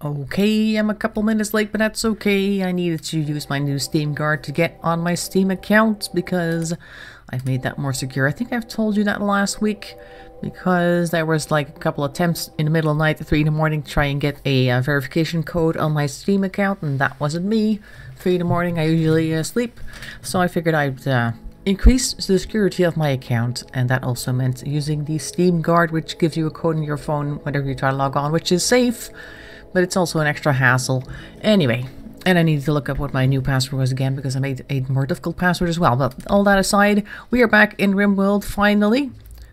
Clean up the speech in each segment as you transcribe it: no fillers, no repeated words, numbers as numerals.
Okay, I'm a couple minutes late, but that's okay. I needed to use my new Steam card to get on my Steam account because I've made that more secure. I think I've told you that last week because there was like a couple attempts in the middle of the night at 3 in the morning to try and get a verification code on my Steam account, and that wasn't me. 3 in the morning, I usually sleep, so I figured I'd increase the security of my account, and that also meant using the Steam guard, which gives you a code on your phone whenever you try to log on, which is safe. But it's also an extra hassle. Anyway, and I needed to look up what my new password was again because I made a more difficult password as well. But all that aside, we are back in RimWorld finally.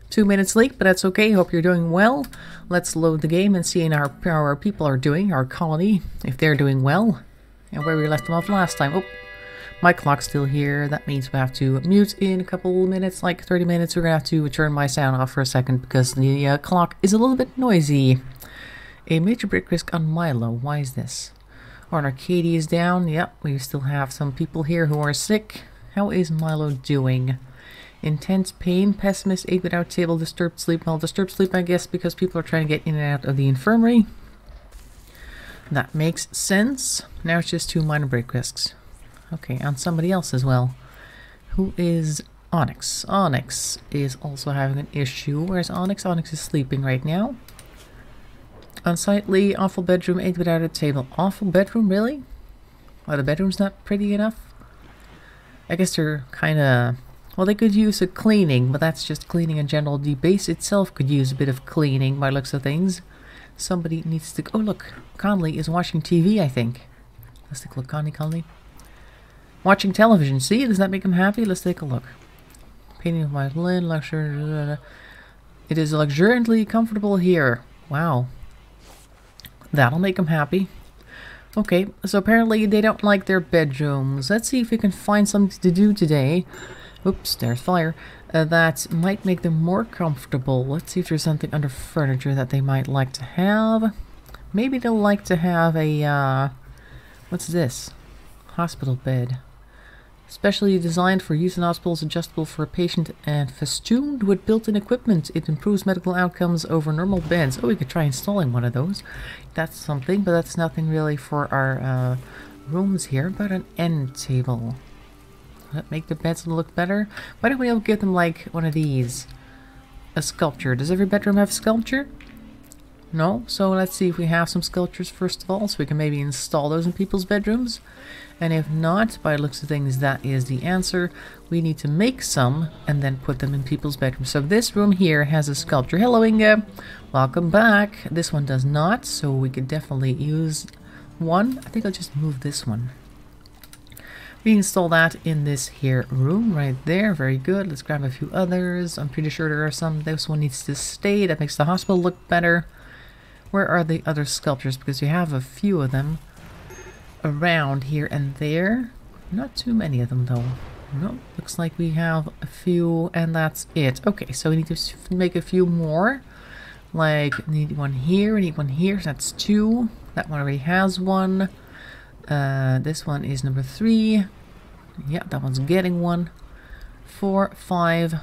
2 minutes late, but that's okay. Hope you're doing well. Let's load the game and see how our people are doing, our colony, if they're doing well. And where we left them off last time. Oh, my clock's still here. That means we have to mute in a couple minutes, like 30 minutes. We're going to have to turn my sound off for a second because the clock is a little bit noisy. A major break risk on Milo. Why is this? Our Arcadia is down. Yep, we still have some people here who are sick. How is Milo doing? Intense pain, pessimist, 8 without table, disturbed sleep. Well, disturbed sleep, I guess, because people are trying to get in and out of the infirmary. That makes sense. Now it's just 2 minor break risks. Okay, on somebody else as well. Who is Onyx? Onyx is also having an issue. Where's Onyx? Onyx is sleeping right now. Unsightly, awful bedroom, 8 without a table. Awful bedroom, really? Are the bedroom's not pretty enough? I guess they're kind of... Well, they could use a cleaning, but that's just cleaning in general. The base itself could use a bit of cleaning by looks of things. Somebody needs to... Oh, look. Conley is watching TV, I think. Let's take a look. Conley. Watching television. See? Does that make him happy? Let's take a look. Painting of violin, luxury... It is luxuriantly comfortable here. Wow. That'll make them happy. Okay, so apparently they don't like their bedrooms. Let's see if we can find something to do today. Oops, there's fire. That might make them more comfortable. Let's see if there's something under furniture that they might like to have. Maybe they'll like to have a, what's this? Hospital bed. Specially designed for use in hospitals, adjustable for a patient, and festooned with built-in equipment. It improves medical outcomes over normal beds. Oh, we could try installing one of those. That's something, but that's nothing really for our rooms here. But an end table. Does that make the beds look better? Why don't we all give them like one of these? A sculpture. Does every bedroom have sculpture? No? So let's see if we have some sculptures first of all, so we can maybe install those in people's bedrooms. And if not, by the looks of things, that is the answer. We need to make some and then put them in people's bedrooms. So this room here has a sculpture. Hello, Inga. Welcome back. This one does not, so we could definitely use one. I think I'll just move this one. We install that in this here room right there. Very good. Let's grab a few others. I'm pretty sure there are some. This one needs to stay. That makes the hospital look better. Where are the other sculptures? Because you have a few of them around here and there. Not too many of them though. No, looks like we have a few and that's it. Okay, so we need to make a few more. Like, need one here, need one here, so that's 2. That one already has one. This one is number 3. Yeah, that one's getting one. 4, 5,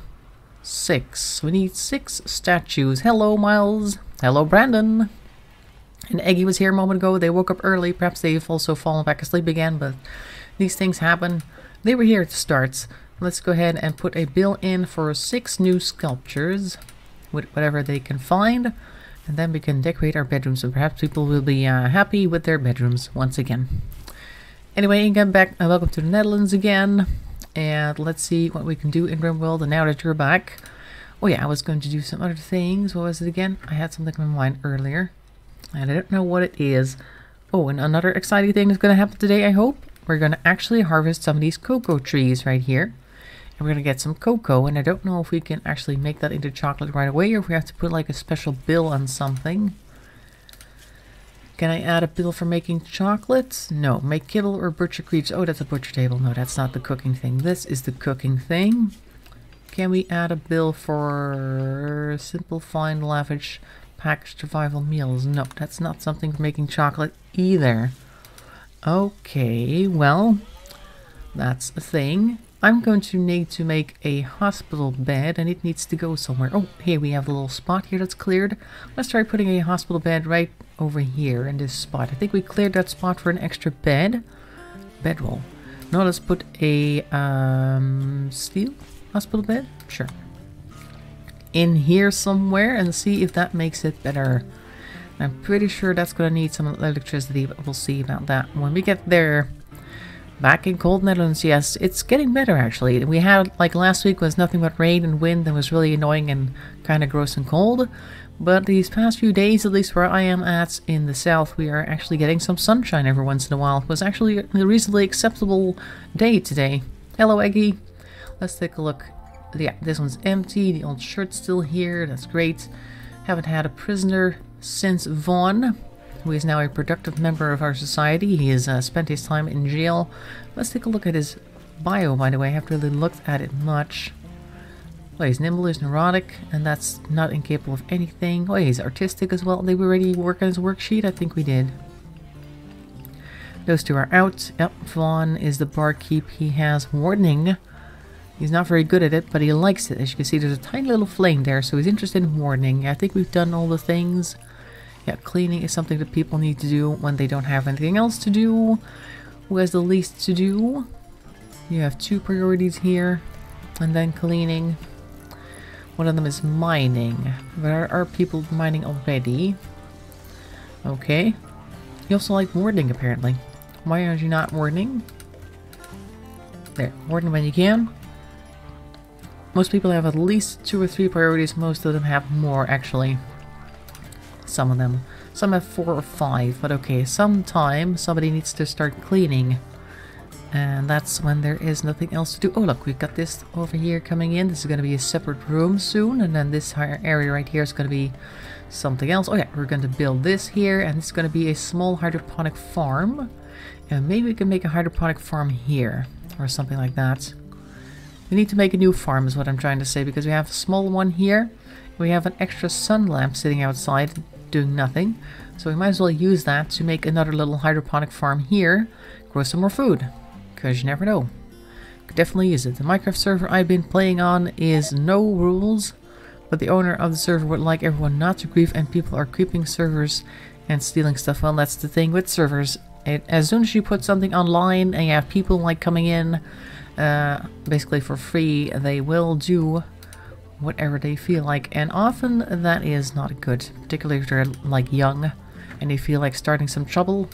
6. We need 6 statues. Hello, Miles. Hello, Brandon. And Eggy was here a moment ago. They woke up early. Perhaps they've also fallen back asleep again, but these things happen. They were here at the start. Let's go ahead and put a bill in for 6 new sculptures with whatever they can find. And then we can decorate our bedrooms, and perhaps people will be happy with their bedrooms once again. Anyway, Inga, back. Welcome to the Netherlands again. And let's see what we can do in RimWorld. And now that you're back. Oh yeah, I was going to do some other things. What was it again? I had something in mind earlier. And I don't know what it is. Oh, and another exciting thing is going to happen today, I hope. We're going to actually harvest some of these cocoa trees right here. And we're going to get some cocoa. And I don't know if we can actually make that into chocolate right away, or if we have to put like a special bill on something. Can I add a bill for making chocolate? No. Make kibble or butcher creeps. Oh, that's a butcher table. No, that's not the cooking thing. This is the cooking thing. Can we add a bill for simple, fine, lavish packaged survival meals? No, that's not something for making chocolate either. Okay, well, that's a thing. I'm going to need to make a hospital bed, and it needs to go somewhere. Oh, here we have a little spot here that's cleared. Let's try putting a hospital bed right over here in this spot. I think we cleared that spot for an extra bedroll. No, let's put a steel hospital bed, sure, in here somewhere and see if that makes it better. I'm pretty sure that's gonna need some electricity, but we'll see about that when we get there. Back in cold Netherlands, yes, it's getting better actually. We had, like last week was nothing but rain and wind and was really annoying and kind of gross and cold. But these past few days, at least where I am at in the south, we are actually getting some sunshine every once in a while. It was actually a reasonably acceptable day today. Hello, Eggy. Let's take a look. Yeah, this one's empty. The old shirt's still here. That's great. Haven't had a prisoner since Vaughn, who is now a productive member of our society. He has spent his time in jail. Let's take a look at his bio, by the way. I haven't really looked at it much. Well, he's nimble, he's neurotic, and that's not incapable of anything. Oh, he's artistic as well. Did we already work on his worksheet? I think we did. Those two are out. Yep, Vaughn is the barkeep. He has warning. He's not very good at it, but he likes it. As you can see, there's a tiny little flame there, so he's interested in warning. I think we've done all the things. Yeah, cleaning is something that people need to do when they don't have anything else to do. Who has the least to do? You have 2 priorities here, and then cleaning. One of them is mining. There are people mining already. Okay. You also like warning, apparently. Why aren't you not warning? There, warning when you can. Most people have at least 2 or 3 priorities. Most of them have more, actually. Some of them. Some have 4 or 5, but okay, sometime somebody needs to start cleaning. And that's when there is nothing else to do. Oh look, we've got this over here coming in. This is going to be a separate room soon, and then this area right here is going to be something else. Oh yeah, we're going to build this here, and it's going to be a small hydroponic farm. And maybe we can make a hydroponic farm here, or something like that. We need to make a new farm is what I'm trying to say, because we have a small one here. We have an extra sun lamp sitting outside doing nothing. So we might as well use that to make another little hydroponic farm here. Grow some more food. Because you never know. Could definitely use it. The Minecraft server I've been playing on is no rules. But the owner of the server would like everyone not to grief, and people are creeping servers and stealing stuff. Well, that's the thing with servers. As soon as you put something online and you have people like coming in basically for free, they will do whatever they feel like, and often that is not good, particularly if they're like young and they feel like starting some trouble,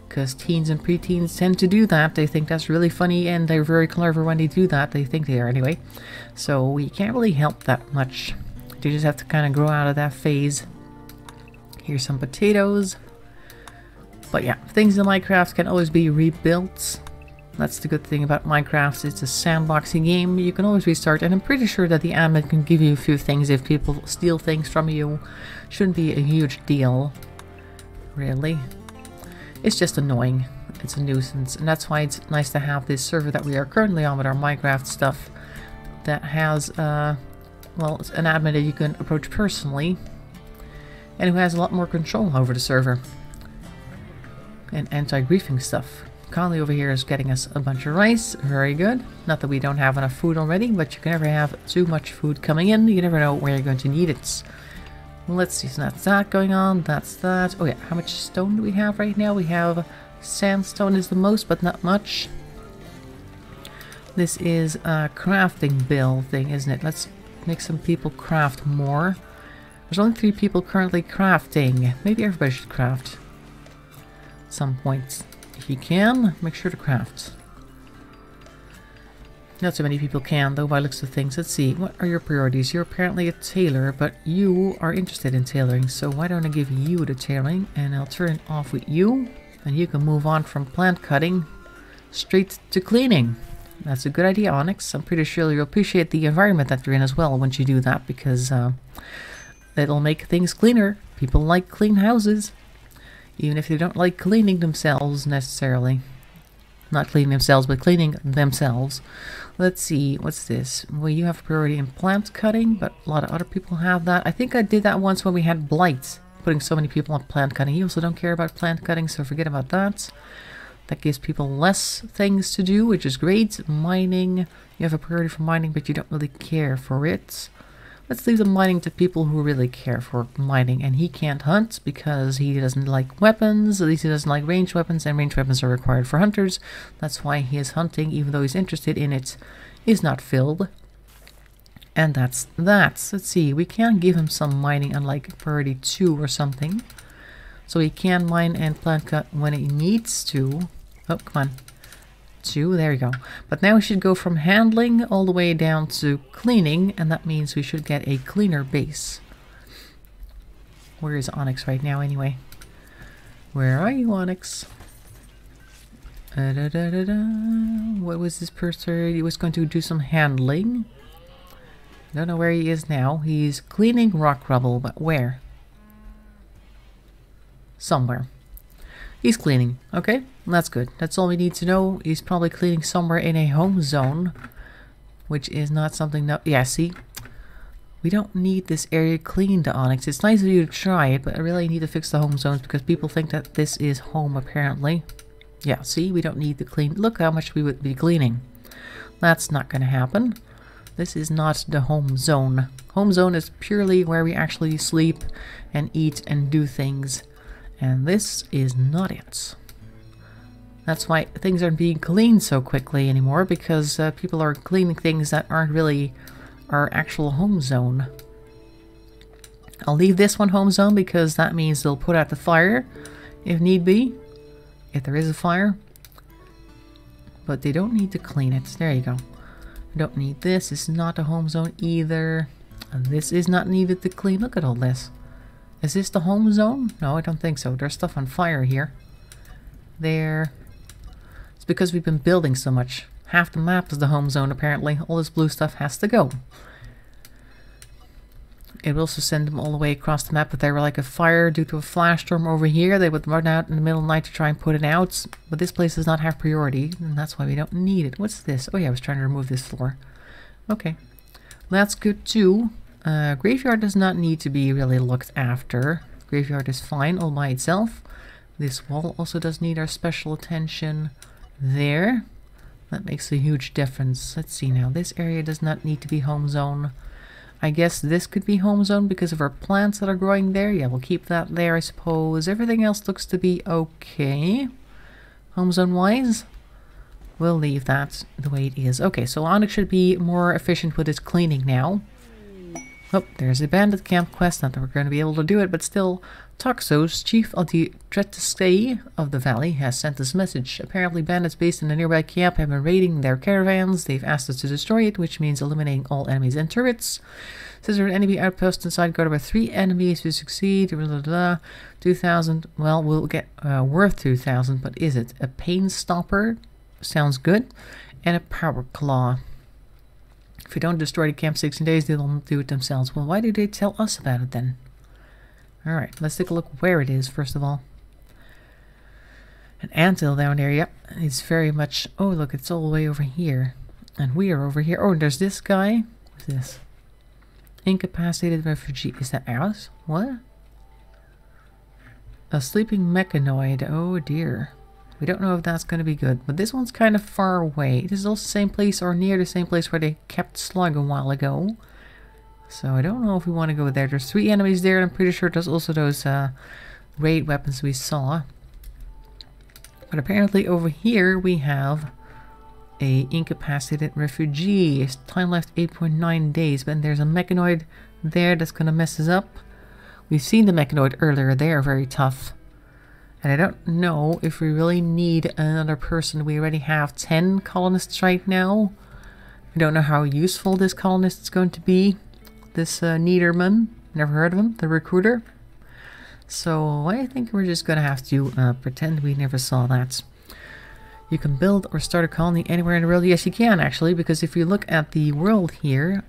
because teens and preteens tend to do that. They think that's really funny and they're very clever when they do that. They think they are anyway, so we can't really help that much. You just have to kind of grow out of that phase. Here's some potatoes. But yeah, things in Minecraft can always be rebuilt. That's the good thing about Minecraft. It's a sandboxing game. You can always restart, and I'm pretty sure that the admin can give you a few things if people steal things from you. Shouldn't be a huge deal, really. It's just annoying. It's a nuisance, and that's why it's nice to have this server that we are currently on with our Minecraft stuff that has, well, it's an admin that you can approach personally, and who has a lot more control over the server and anti-griefing stuff. Conley over here is getting us a bunch of rice. Very good. Not that we don't have enough food already, but you can never have too much food coming in. You never know where you're going to need it. Let's see, so that's that going on. That's that. Oh yeah, how much stone do we have right now? We have sandstone is the most, but not much. This is a crafting bill thing, isn't it? Let's make some people craft more. There's only 3 people currently crafting. Maybe everybody should craft at some point. If you can, make sure to craft. Not so many people can, though, by looks of things. Let's see, what are your priorities? You're apparently a tailor, but you are interested in tailoring, so why don't I give you the tailoring, and I'll turn it off with you, and you can move on from plant cutting straight to cleaning. That's a good idea, Onyx. I'm pretty sure you'll appreciate the environment that you're in as well once you do that, because it'll make things cleaner. People like clean houses. Even if they don't like cleaning themselves necessarily. Not cleaning themselves, but cleaning themselves. Let's see, what's this? Well, you have priority in plant cutting, but a lot of other people have that. I think I did that once when we had blight, putting so many people on plant cutting. You also don't care about plant cutting, so forget about that. That gives people less things to do, which is great. Mining, you have a priority for mining, but you don't really care for it. Let's leave the mining to people who really care for mining. And he can't hunt because he doesn't like weapons. At least he doesn't like ranged weapons, and ranged weapons are required for hunters. That's why he is hunting, even though he's interested in it, is not filled. And that's that. Let's see, we can give him some mining on like priority 2 or something. So he can mine and plant cut when he needs to. Oh, come on. 2, there we go. But now we should go from handling all the way down to cleaning, and that means we should get a cleaner base. Where is Onyx right now anyway? Where are you, Onyx? What was this person? He was going to do some handling. Don't know where he is now. He's cleaning rock rubble, but where? Somewhere. He's cleaning. Okay, that's good. That's all we need to know. He's probably cleaning somewhere in a home zone, which is not something that... Yeah, see? We don't need this area cleaned, Onyx. It's nice of you to try it, but I really need to fix the home zones because people think that this is home, apparently. Yeah, see? We don't need to clean. Look how much we would be cleaning. That's not going to happen. This is not the home zone. Home zone is purely where we actually sleep and eat and do things. And this is not it. That's why things aren't being cleaned so quickly anymore, because people are cleaning things that aren't really our actual home zone. I'll leave this one home zone because that means they'll put out the fire if need be, if there is a fire. But they don't need to clean it. There you go. We don't need this. This is not a home zone either. And this is not needed to clean. Look at all this. Is this the home zone? No, I don't think so. There's stuff on fire here. There. It's because we've been building so much. Half the map is the home zone, apparently. All this blue stuff has to go. It will also send them all the way across the map. If they were like a fire due to a flash storm over here, they would run out in the middle of the night to try and put it out. But this place does not have priority, and that's why we don't need it. What's this? Oh yeah, I was trying to remove this floor. Okay. That's good too. Graveyard does not need to be really looked after. Graveyard is fine all by itself. This wall also does need our special attention there. That makes a huge difference. Let's see now. This area does not need to be home zone. I guess this could be home zone because of our plants that are growing there. Yeah, we'll keep that there, I suppose. Everything else looks to be okay. Home zone wise, we'll leave that the way it is. Okay, so Onyx should be more efficient with its cleaning now. Oh, there's a bandit camp quest. Not that we're going to be able to do it, but still. Toxos, chief of the Tretskei of the valley, has sent this message. Apparently bandits based in a nearby camp have been raiding their caravans. They've asked us to destroy it, which means eliminating all enemies and turrets. Says there are an enemy outpost inside guarded by 3 enemies to succeed. 2,000. Well, we'll get worth 2,000, but is it? A pain stopper? Sounds good. And a power claw. If you don't destroy the camp 16 days, they'll do it themselves. Well, why do they tell us about it then? Alright, let's take a look where it is, first of all. An anthill down there, yep. It's very much... Oh, look, it's all the way over here. And we are over here. Oh, there's this guy. What's this? Incapacitated refugee. Is that ours? What? A sleeping mechanoid. Oh, dear. We don't know if that's going to be good. But this one's kind of far away. This is also the same place or near the same place where they kept Slug a while ago. So I don't know if we want to go there. There's 3 enemies there, and I'm pretty sure there's also those raid weapons we saw. But apparently over here we have a incapacitated refugee. Time left 8.9 days, but there's a mechanoid there that's going to mess us up. We've seen the mechanoid earlier. They are very tough. And I don't know if we really need another person. We already have 10 colonists right now. We don't know how useful this colonist is going to be. This Niederman, never heard of him, the recruiter. So I think we're just going to have to pretend we never saw that. You can build or start a colony anywhere in the world. Yes, you can actually, because if you look at the world here,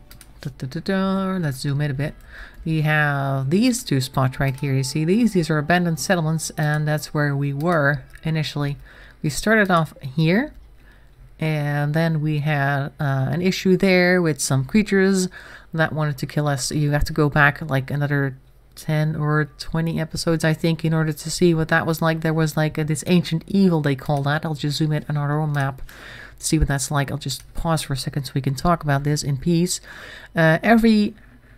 let's zoom in a bit. We have these 2 spots right here. You see these? These are abandoned settlements, and that's where we were initially. We started off here, and then we had an issue there with some creatures that wanted to kill us. You have to go back like another 10 or 20 episodes, I think, in order to see what that was like. There was like this ancient evil, they call that. I'll just zoom in on our own map to see what that's like. I'll just pause for a second so we can talk about this in peace. Every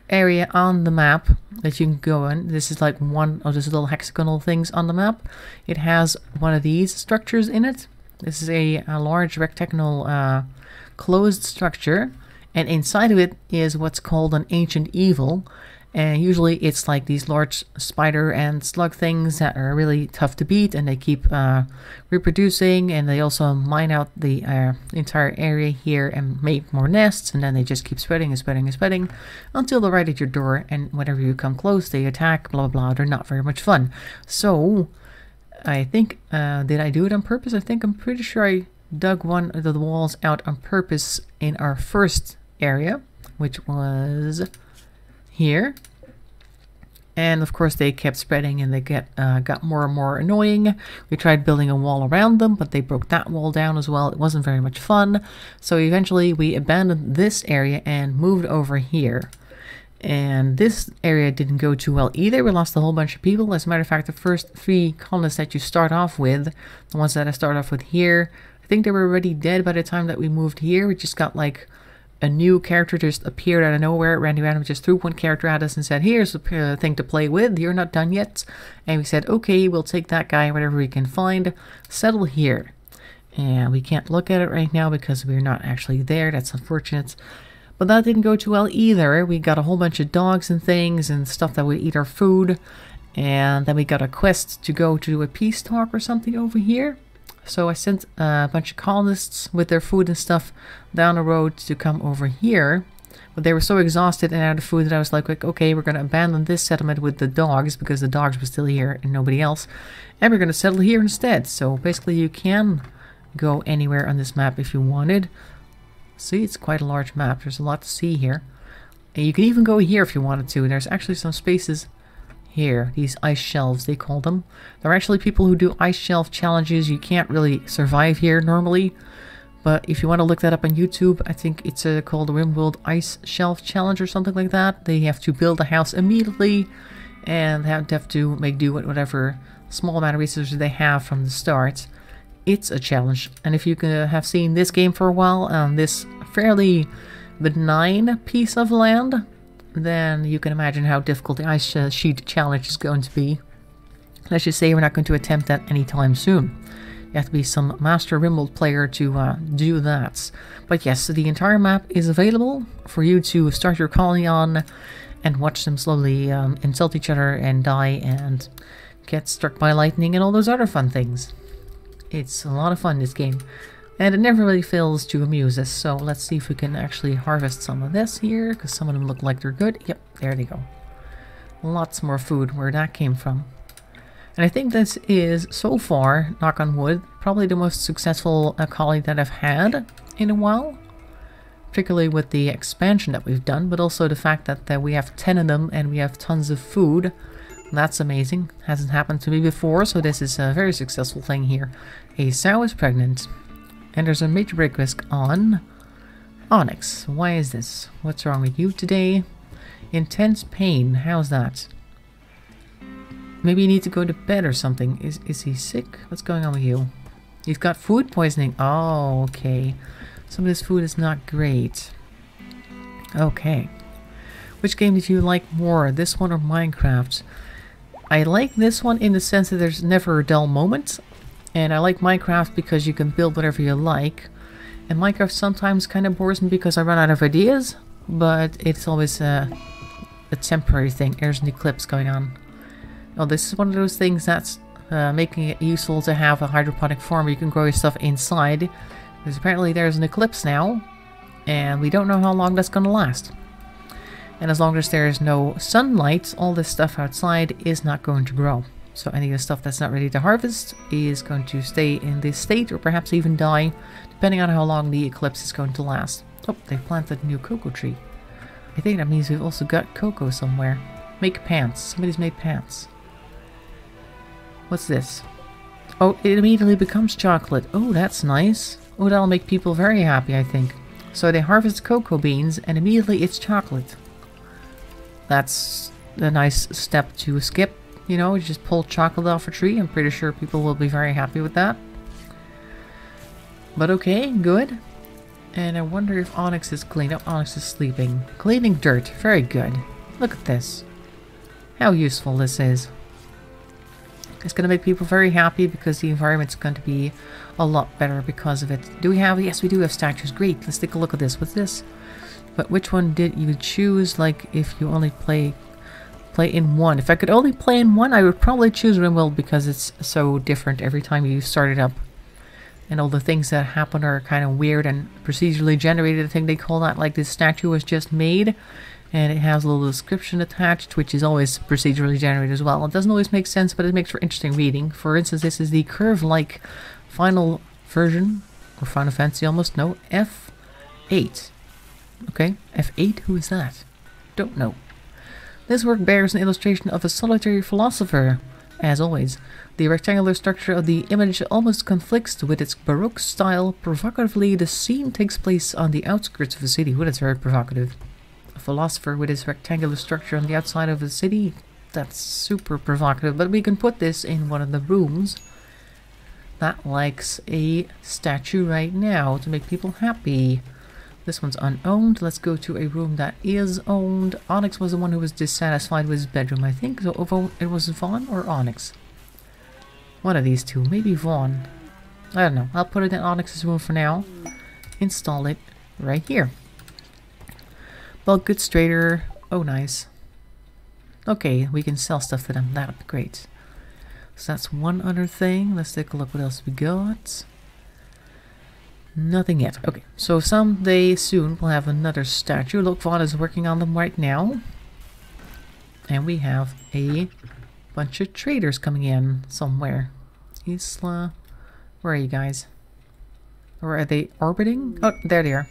area on the map that you can go in. This is like one of those little hexagonal things on the map. It has one of these structures in it. This is a large rectangular closed structure, and inside of it is what's called an ancient evil. And usually it's like these large spider and slug things that are really tough to beat, and they keep reproducing, and they also mine out the entire area here and make more nests, and then they just keep spreading and spreading and spreading until they're right at your door, and whenever you come close they attack, blah blah blah. They're not very much fun. So I think, did I do it on purpose? I'm pretty sure I dug one of the walls out on purpose in our first area, which was here. And of course they kept spreading, and they got more and more annoying. We tried building a wall around them, but they broke that wall down as well. It wasn't very much fun. So eventually we abandoned this area and moved over here. And this area didn't go too well either. We lost a whole bunch of people. As a matter of fact, the first 3 colonists that you start off with, the ones that I start off with here, I think they were already dead by the time that we moved here. We just got like a new character just appeared out of nowhere. Randy Random just threw one character at us and said, here's a thing to play with. You're not done yet. And we said, okay, we'll take that guy, whatever we can find. Settle here. And we can't look at it right now because we're not actually there. That's unfortunate. But that didn't go too well either. We got a whole bunch of dogs and things and stuff that would eat our food. And then we got a quest to go to a peace talk or something over here. So I sent a bunch of colonists with their food and stuff down the road to come over here. But they were so exhausted and out of food that I was like, okay, we're going to abandon this settlement with the dogs, because the dogs were still here and nobody else. And we're going to settle here instead. So basically you can go anywhere on this map if you wanted. See, it's quite a large map. There's a lot to see here. And you can even go here if you wanted to. There's actually some spaces here, these ice shelves they call them. There are actually people who do ice shelf challenges. You can't really survive here normally, but if you want to look that up on YouTube, I think it's called the RimWorld Ice Shelf Challenge or something like that. They have to build a house immediately and have to make do with whatever small amount of resources they have from the start. It's a challenge, and if you have seen this game for a while on this fairly benign piece of land, then you can imagine how difficult the ice sheet challenge is going to be. Let's just say we're not going to attempt that anytime soon. You have to be some master RimWorld player to do that. But yes, the entire map is available for you to start your colony on and watch them slowly insult each other and die and get struck by lightning and all those other fun things. It's a lot of fun, this game. And it never really fails to amuse us, so let's see if we can actually harvest some of this here, because some of them look like they're good. Yep, there they go. Lots more food, where that came from. And I think this is, so far, knock on wood, probably the most successful colony that I've had in a while. Particularly with the expansion that we've done, but also the fact that we have 10 of them and we have tons of food. That's amazing. Hasn't happened to me before, so this is a very successful thing here. A sow is pregnant. And there's a major break risk on Onyx. Why is this? What's wrong with you today? Intense pain. How's that? Maybe you need to go to bed or something. Is he sick? What's going on with you? You've got food poisoning. Oh, okay. Some of this food is not great. Okay. Which game did you like more? This one or Minecraft? I like this one in the sense that there's never a dull moment. And I like Minecraft because you can build whatever you like. And Minecraft sometimes kind of bores me because I run out of ideas. But it's always a temporary thing. There's an eclipse going on. Oh, this is one of those things that's making it useful to have a hydroponic farm where you can grow your stuff inside. Because apparently there's an eclipse now. And we don't know how long that's going to last. And as long as there's no sunlight, all this stuff outside is not going to grow. So any of the stuff that's not ready to harvest is going to stay in this state or perhaps even die, depending on how long the eclipse is going to last. Oh, they planted a new cocoa tree. I think that means we've also got cocoa somewhere. Make pants. Somebody's made pants. What's this? Oh, it immediately becomes chocolate. Oh, that's nice. Oh, that'll make people very happy, I think. So they harvest cocoa beans and immediately it's chocolate. That's a nice step to skip. You know, you just pull chocolate off a tree. I'm pretty sure people will be very happy with that. But okay, good. And I wonder if Onyx is clean. Oh, Onyx is sleeping. Cleaning dirt. Very good. Look at this. How useful this is. It's going to make people very happy because the environment's going to be a lot better because of it. Do we have... Yes, we do have statues. Great. Let's take a look at this. What's this? But which one did you choose? Like, if you only play in one. If I could only play in one, I would probably choose RimWorld because it's so different every time you start it up. And all the things that happen are kind of weird and procedurally generated. I think they call that, like, this statue was just made. And it has a little description attached, which is always procedurally generated as well. It doesn't always make sense, but it makes for interesting reading. For instance, this is the curve-like final version, or Final Fantasy almost, no, F8. Okay, F8, who is that? Don't know. This work bears an illustration of a solitary philosopher. As always, the rectangular structure of the image almost conflicts with its Baroque style. Provocatively, the scene takes place on the outskirts of a city. Well, that's very provocative. A philosopher with his rectangular structure on the outside of a city. That's super provocative, but we can put this in one of the rooms that likes a statue right now to make people happy. This one's unowned. Let's go to a room that is owned. Onyx was the one who was dissatisfied with his bedroom, I think. So it was Vaughn or Onyx? One of these two. Maybe Vaughn. I don't know. I'll put it in Onyx's room for now. Install it right here. Bulk goods trader. Oh, nice. Okay, we can sell stuff to them. That'd be great. So that's one other thing. Let's take a look what else we got. Nothing yet. Okay, so someday soon we'll have another statue. Look, Vaughn is working on them right now. And we have a bunch of traders coming in somewhere. Isla. Where are you guys? Or are they orbiting? Oh, there they are.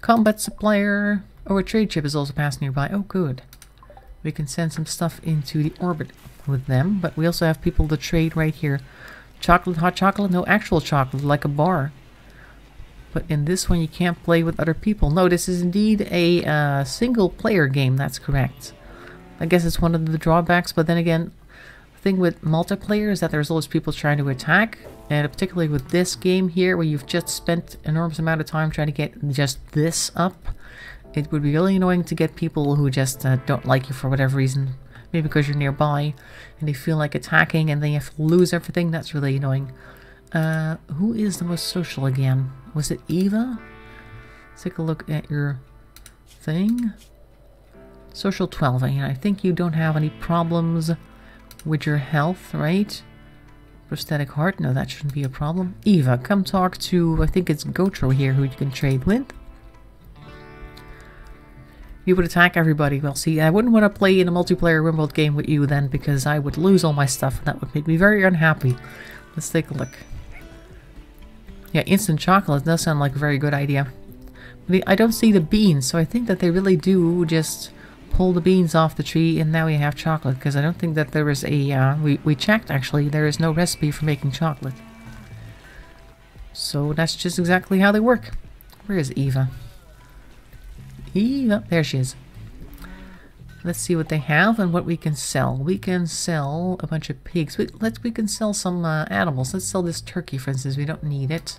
Combat supplier. Oh, a trade ship is also passing nearby. Oh, good. We can send some stuff into the orbit with them, but we also have people to trade right here. Chocolate, hot chocolate? No, actual chocolate, like a bar. But in this one, you can't play with other people. No, this is indeed a single-player game. That's correct. I guess it's one of the drawbacks, but then again, the thing with multiplayer is that there's always people trying to attack, and particularly with this game here, where you've just spent an enormous amount of time trying to get just this up. It would be really annoying to get people who just don't like you for whatever reason. Maybe because you're nearby and they feel like attacking and then you have to lose everything. That's really annoying. Who is the most social again? Was it Eva? Let's take a look at your thing. Social 12. I think you don't have any problems with your health, right? Prosthetic heart. No, that shouldn't be a problem. Eva, come talk to, I think it's Gotro here who you can trade with. You would attack everybody. Well, see, I wouldn't want to play in a multiplayer RimWorld game with you then because I would lose all my stuff and that would make me very unhappy. Let's take a look. Yeah, instant chocolate does sound like a very good idea. But I don't see the beans, so I think that they really do just pull the beans off the tree and now we have chocolate because I don't think that there is a... we checked actually, there is no recipe for making chocolate. So that's just exactly how they work. Where is Eva? Eva, there she is. Let's see what they have and what we can sell. We can sell a bunch of pigs. We can sell some animals. Let's sell this turkey, for instance. We don't need it.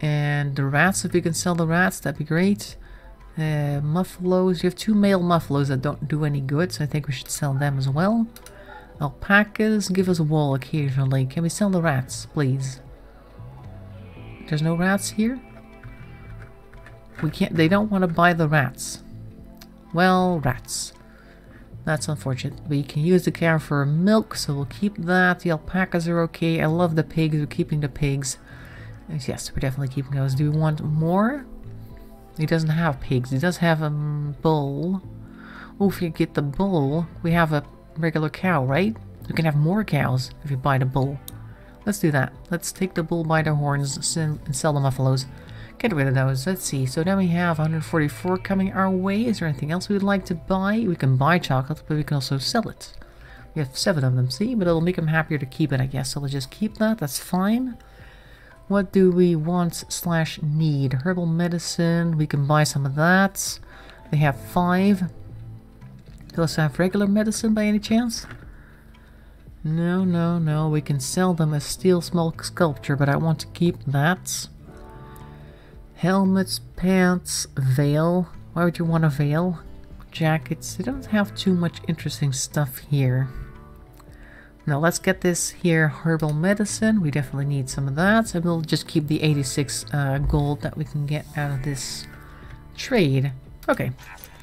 And the rats, if we can sell the rats, that'd be great. Muffalos. You have 2 male muffalos that don't do any good, so I think we should sell them as well. Alpacas give us wool occasionally. Can we sell the rats, please? There's no rats here? We can't. They don't want to buy the rats. Well, rats. That's unfortunate. We can use the cow for milk, so we'll keep that. The alpacas are okay. I love the pigs. We're keeping the pigs. Yes, we're definitely keeping those. Do we want more? He doesn't have pigs. He does have a bull. Oh, if you get the bull, we have a regular cow, right? You can have more cows if you buy the bull. Let's do that. Let's take the bull by the horns and sell the muffalos. Get rid of those. Let's see. So now we have 144 coming our way. Is there anything else we would like to buy? We can buy chocolate, but we can also sell it. We have 7 of them, see? But it'll make them happier to keep it, I guess. So we'll just keep that. That's fine. What do we want / need? Herbal medicine. We can buy some of that. They have 5. They also have regular medicine by any chance? No, no, no. We can sell them as steel smoke sculpture, but I want to keep that. Helmets, pants, veil. Why would you want a veil? jackets. They don't have too much interesting stuff here. Now let's get this here herbal medicine. We definitely need some of that. So we'll just keep the 86 gold that we can get out of this trade. Okay,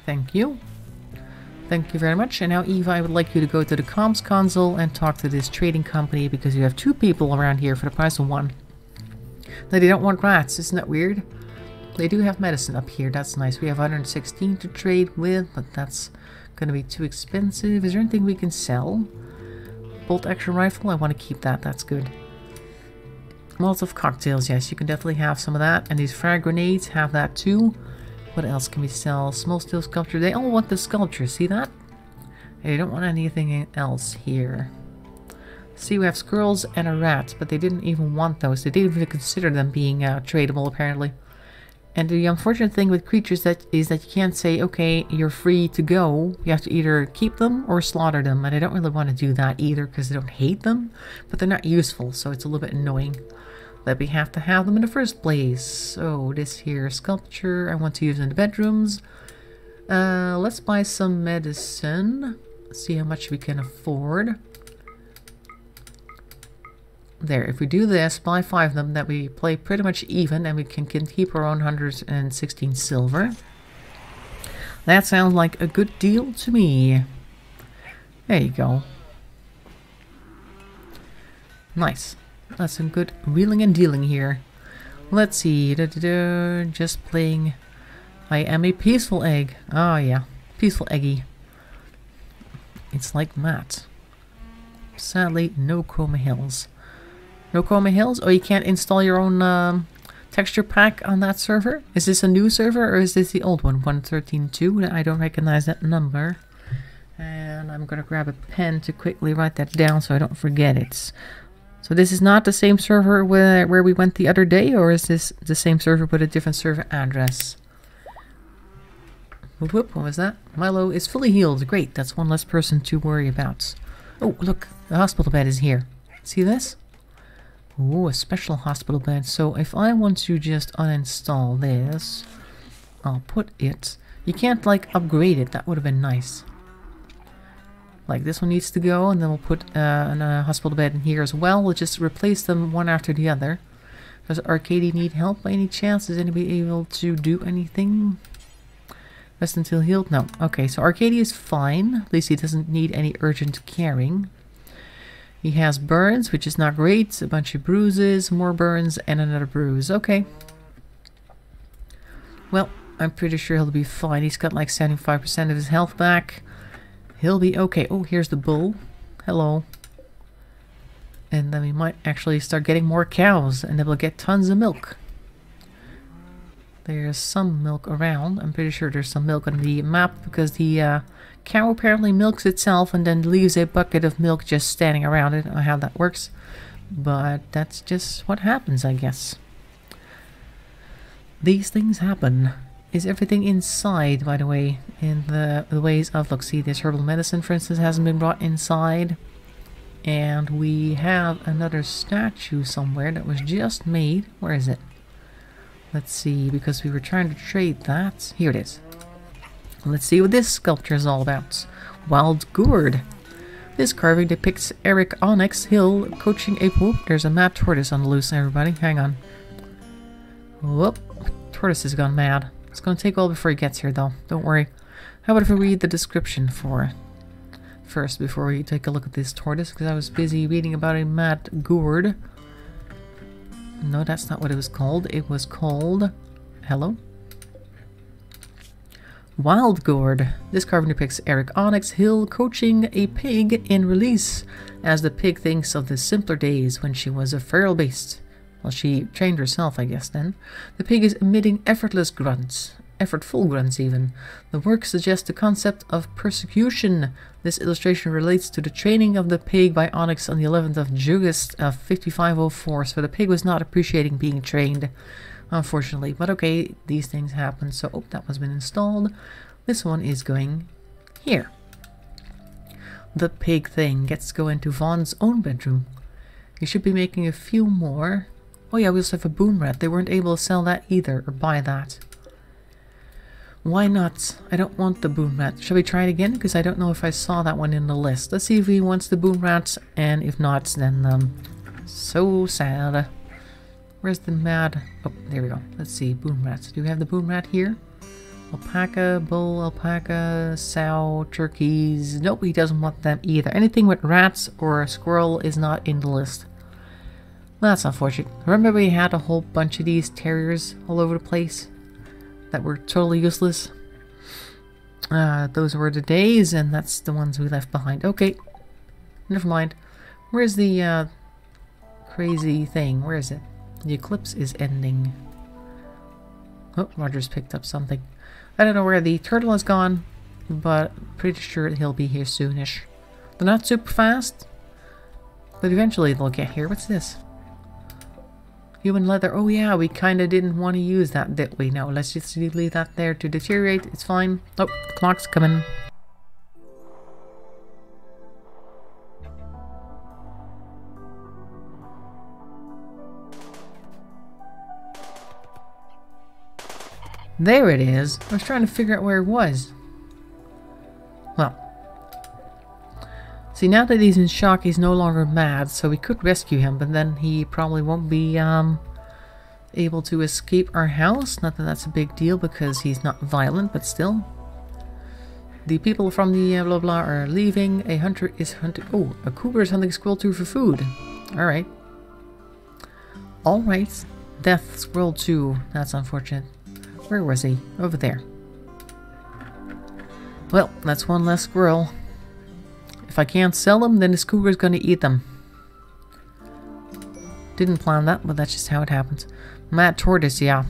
thank you. Thank you very much. And now Eva, I would like you to go to the comms console and talk to this trading company because you have 2 people around here for the price of 1. Now they don't want rats, isn't that weird? They do have medicine up here, that's nice. We have 116 to trade with, but that's gonna be too expensive. Is there anything we can sell? Bolt action rifle, I want to keep that, that's good. Molotov cocktails, yes, you can definitely have some of that. And these frag grenades, have that too. What else can we sell? Small steel sculpture, they all want the sculpture, see that? They don't want anything else here. See, we have squirrels and a rat, but they didn't even want those. They didn't even consider them being tradable, apparently. And the unfortunate thing with creatures is that you can't say, okay, you're free to go. You have to either keep them or slaughter them. And I don't really want to do that either because I don't hate them. But they're not useful, so it's a little bit annoying that we have to have them in the first place. So this here sculpture I want to use in the bedrooms. Let's buy some medicine. See how much we can afford. There, if we do this, buy 5 of them, that we play pretty much even, and we can keep our own 116 silver. That sounds like a good deal to me. There you go. Nice. That's some good wheeling and dealing here. Let's see. Just playing. I am a peaceful egg. Oh yeah, peaceful eggy. It's like that. Sadly, no Chroma Hills. No Chroma Hills? Oh, you can't install your own texture pack on that server? Is this a new server or is this the old one? 113.2? I don't recognize that number. And I'm gonna grab a pen to quickly write that down so I don't forget it. So this is not the same server where we went the other day, or is this the same server with a different server address? Whoop whoop, what was that? Milo is fully healed. Great, that's one less person to worry about. Oh, look, the hospital bed is here. See this? Oh, a special hospital bed. So if I want to just uninstall this, I'll put it... You can't, like, upgrade it. That would have been nice. Like, this one needs to go, and then we'll put a hospital bed in here as well. We'll just replace them one after the other. Does Arcady need help by any chance? Is anybody able to do anything? Rest until healed? No. Okay, so Arcady is fine. At least he doesn't need any urgent caring. He has burns, which is not great. A bunch of bruises, more burns, and another bruise. Okay. Well, I'm pretty sure he'll be fine. He's got like 75% of his health back. He'll be okay. Oh, here's the bull. Hello. And then we might actually start getting more cows, and then we'll get tons of milk. There's some milk around. I'm pretty sure there's some milk on the map because the cow apparently milks itself and then leaves a bucket of milk just standing around it. I don't know how that works, but that's just what happens, I guess. These things happen. Is everything inside, by the way, in the ways of... Look, see, this herbal medicine, for instance, hasn't been brought inside. And we have another statue somewhere that was just made. Where is it? Let's see, because we were trying to trade that. Here it is. Let's see what this sculpture is all about. Wild Gourd. This carving depicts Eric Onyx Hill coaching a... Whoop, there's a mad tortoise on the loose, everybody. Hang on. Whoop. Tortoise has gone mad. It's going to take a while before he gets here, though. Don't worry. How about if we read the description first before we take a look at this tortoise? Because I was busy reading about a mad gourd. No, that's not what it was called. It was called... Hello? Wild Gourd. This carving depicts Eric Onyx Hill coaching a pig in release, as the pig thinks of the simpler days when she was a feral beast. Well, she trained herself, I guess, then. The pig is emitting effortless grunts. Effortful grunts, even. The work suggests the concept of persecution. This illustration relates to the training of the pig by Onyx on the 11th of August of 5504. So the pig was not appreciating being trained, unfortunately. But okay, these things happen. So, oh, that one's been installed. This one is going here. The pig thing gets to go into Vaughn's own bedroom. You should be making a few more. Oh yeah, we also have a boom rat. They weren't able to sell that either, or buy that. Why not? I don't want the boom rat. Shall we try it again? Because I don't know if I saw that one in the list. Let's see if he wants the boom rat, and if not, then so sad. Where's the mad? Oh, there we go. Let's see, boom rats. Do we have the boom rat here? Alpaca, bull, alpaca, sow, turkeys. Nope, he doesn't want them either. Anything with rats or a squirrel is not in the list. That's unfortunate. Remember we had a whole bunch of these terriers all over the place that were totally useless? Those were the days, and that's the ones we left behind. Okay, never mind. Where's the crazy thing? Where is it? The eclipse is ending. Oh, Roger's picked up something. I don't know where the turtle has gone, but pretty sure he'll be here soonish. They're not super fast, but eventually they'll get here. What's this? Human leather. Oh yeah, we kind of didn't want to use that, did we? No, let's just leave that there to deteriorate. It's fine. Oh, the clock's coming. There it is. I was trying to figure out where it was. Well. See, now that he's in shock, he's no longer mad, so we could rescue him, but then he probably won't be able to escape our house. Not that that's a big deal because he's not violent, but still. The people from the blah blah are leaving. A hunter is hunting. Oh, a cougar is hunting squirrel too for food. Alright. Alright. Death squirrel 2. That's unfortunate. Where was he? Over there. Well, that's one less squirrel. If I can't sell them, then this cougar's gonna eat them. Didn't plan that, but that's just how it happens. Mad tortoise, yeah.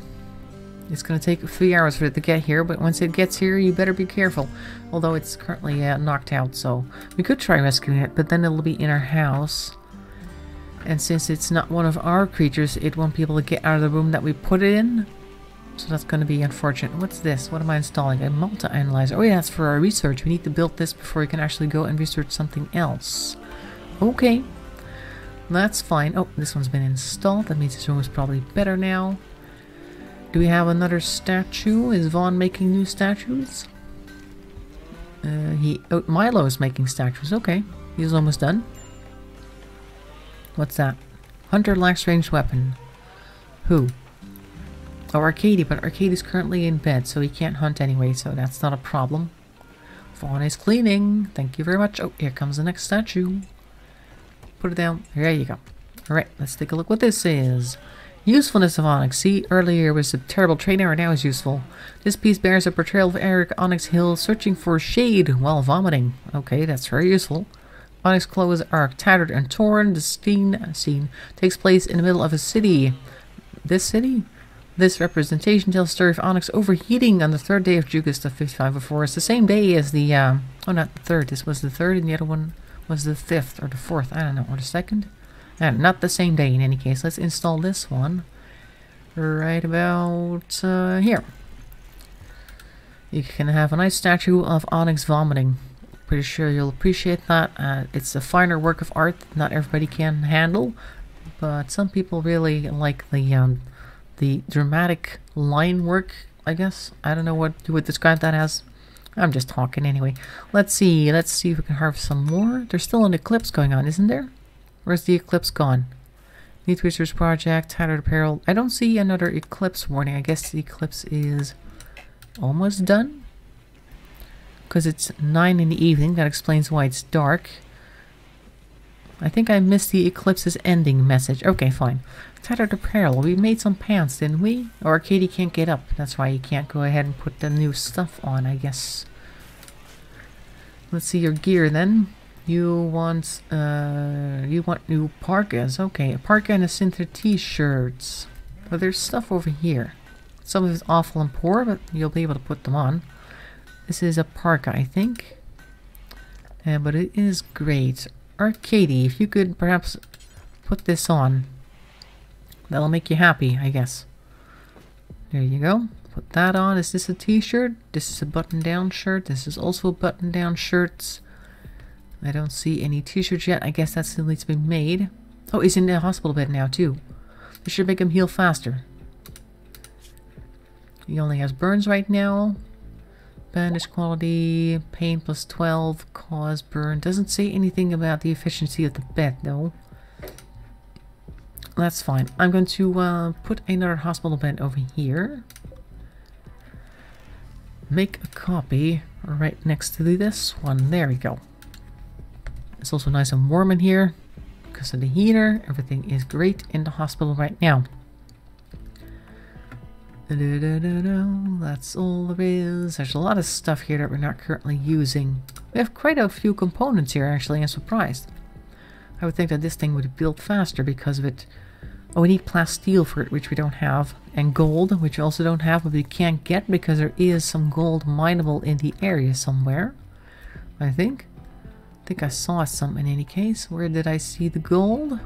It's gonna take 3 hours for it to get here, but once it gets here, you better be careful. Although it's currently knocked out, so we could try rescuing it, but then it'll be in our house. And since it's not one of our creatures, it won't be able to get out of the room that we put it in. So that's going to be unfortunate. What's this? What am I installing? A multi-analyzer. Oh yeah, that's for our research. We need to build this before we can actually go and research something else. Okay. That's fine. Oh, this one's been installed. That means this room is probably better now. Do we have another statue? Is Vaughn making new statues? Oh, Milo is making statues. Okay. He's almost done. What's that? Hunter lacks ranged weapon. Who? Oh, Arcady, but Arcady's currently in bed, so he can't hunt anyway, so that's not a problem. Fawn is cleaning. Thank you very much. Oh, here comes the next statue. Put it down. There you go. Alright, let's take a look what this is. Usefulness of Onyx. See, earlier was a terrible trainer, and now is useful. This piece bears a portrayal of Eric Onyx Hill searching for shade while vomiting. Okay, that's very useful. Onyx clothes are tattered and torn. The scene takes place in the middle of a city. This city? This representation tells the story of Onyx overheating on the 3rd day of Jugust of 5504. It's the same day as the, oh, not the 3rd. This was the 3rd, and the other one was the 5th, or the 4th. I don't know, or the 2nd? Not the same day in any case. Let's install this one right about here. You can have a nice statue of Onyx vomiting. Pretty sure you'll appreciate that. It's a finer work of art that not everybody can handle, but some people really like the dramatic line work, I guess. I don't know what you would describe that as. I'm just talking anyway. Let's see if we can harvest some more. There's still an eclipse going on, isn't there? Where's the eclipse gone? Neat Research Project, Tattered Apparel. I don't see another eclipse warning. I guess the eclipse is almost done. Because it's 9 in the evening. That explains why it's dark. I think I missed the eclipse's ending message. Okay, fine. Tattered Apparel. We made some pants, didn't we? Or Katie can't get up. That's why you can't go ahead and put the new stuff on, I guess. Let's see your gear then. You want new parkas. Okay, a parka and a synthetic t-shirts. But there's stuff over here. Some of it's awful and poor, but you'll be able to put them on. This is a parka, I think. But it is great. Arcady, if you could perhaps put this on. That'll make you happy, I guess. There you go. Put that on. Is this a t-shirt? This is a button-down shirt. This is also a button-down shirt. I don't see any t-shirts yet. I guess that still needs to be made. Oh, he's in the hospital bed now, too. This should make him heal faster. He only has burns right now. Bandage quality, pain plus 12, cause burn. Doesn't say anything about the efficiency of the bed though. That's fine. I'm going to put another hospital bed over here. Make a copy right next to this one. There we go. It's also nice and warm in here because of the heater. Everything is great in the hospital right now. That's all there is. There's a lot of stuff here that we're not currently using. We have quite a few components here, actually. I'm surprised. I would think that this thing would build faster because of it. Oh, we need plasteel for it, which we don't have. And gold, which we also don't have, but we can't get because there is some gold mineable in the area somewhere. I think I saw some in any case. Where did I see the gold?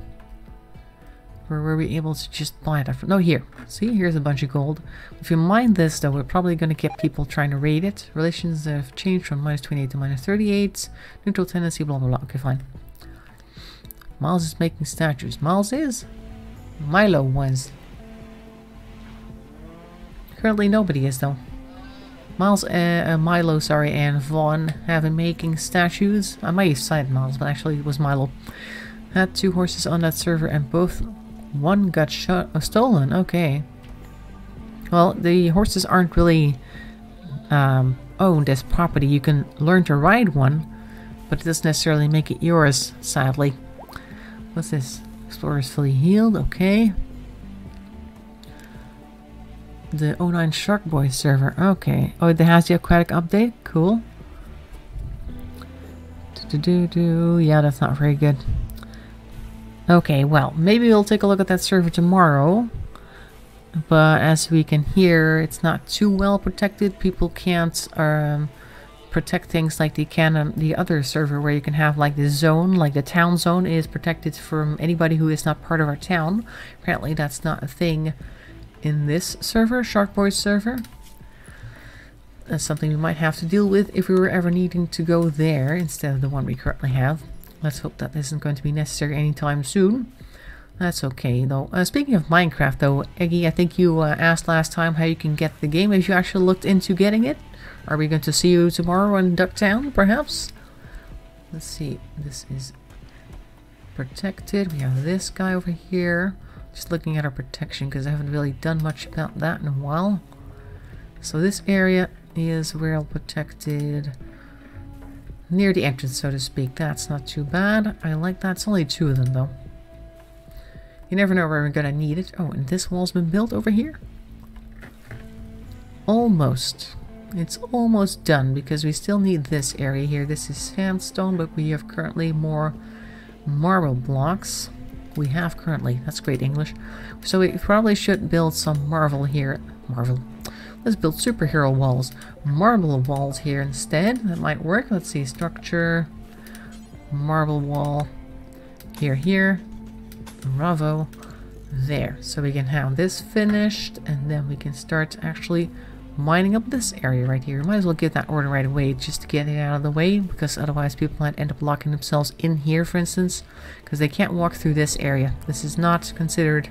Or were we able to just buy it? No, here. See, here's a bunch of gold. If you mine this, though, we're probably going to get people trying to raid it. Relations have changed from -28 to -38. Neutral tendency, blah, blah, blah. Okay, fine. Miles is making statues. Miles is? Milo was. Currently nobody is, though. Miles, Milo, sorry, and Vaughn have been making statues. I might have cited Miles, but actually it was Milo. Had 2 horses on that server and both... One got stolen. Okay. Well, the horses aren't really owned as property. You can learn to ride one, but it doesn't necessarily make it yours, sadly. What's this? Explorer's fully healed. Okay. The 09 Shark Boy server. Okay. Oh, it has the aquatic update. Cool. Yeah, that's not very good. Okay, well, maybe we'll take a look at that server tomorrow. But as we can hear, it's not too well protected. People can't protect things like they can on the other server where you can have like the zone, like the town zone is protected from anybody who is not part of our town. Apparently that's not a thing in this server, Sharkboy's server. That's something we might have to deal with if we were ever needing to go there instead of the one we currently have. Let's hope that isn't going to be necessary anytime soon. That's okay, though. Speaking of Minecraft, though, Eggy, I think you asked last time how you can get the game. Have you actually looked into getting it? Are we going to see you tomorrow in Ducktown, perhaps? Let's see. This is protected. We have this guy over here. Just looking at our protection, because I haven't really done much about that in a while. So this area is well protected. Near the entrance, so to speak. That's not too bad. I like that. It's only 2 of them, though. You never know where we're gonna need it. Oh, and this wall's been built over here? Almost. It's almost done, because we still need this area here. This is sandstone, but we have currently more marble blocks. We have currently. That's great English. So we probably should build some marble here. Let's build superhero walls. Marble walls here instead. That might work. Let's see. Structure. Marble wall. Here. Bravo. There. So we can have this finished. And then we can start actually mining up this area right here. Might as well get that order right away just to get it out of the way. Because otherwise people might end up locking themselves in here, for instance. Because they can't walk through this area. This is not considered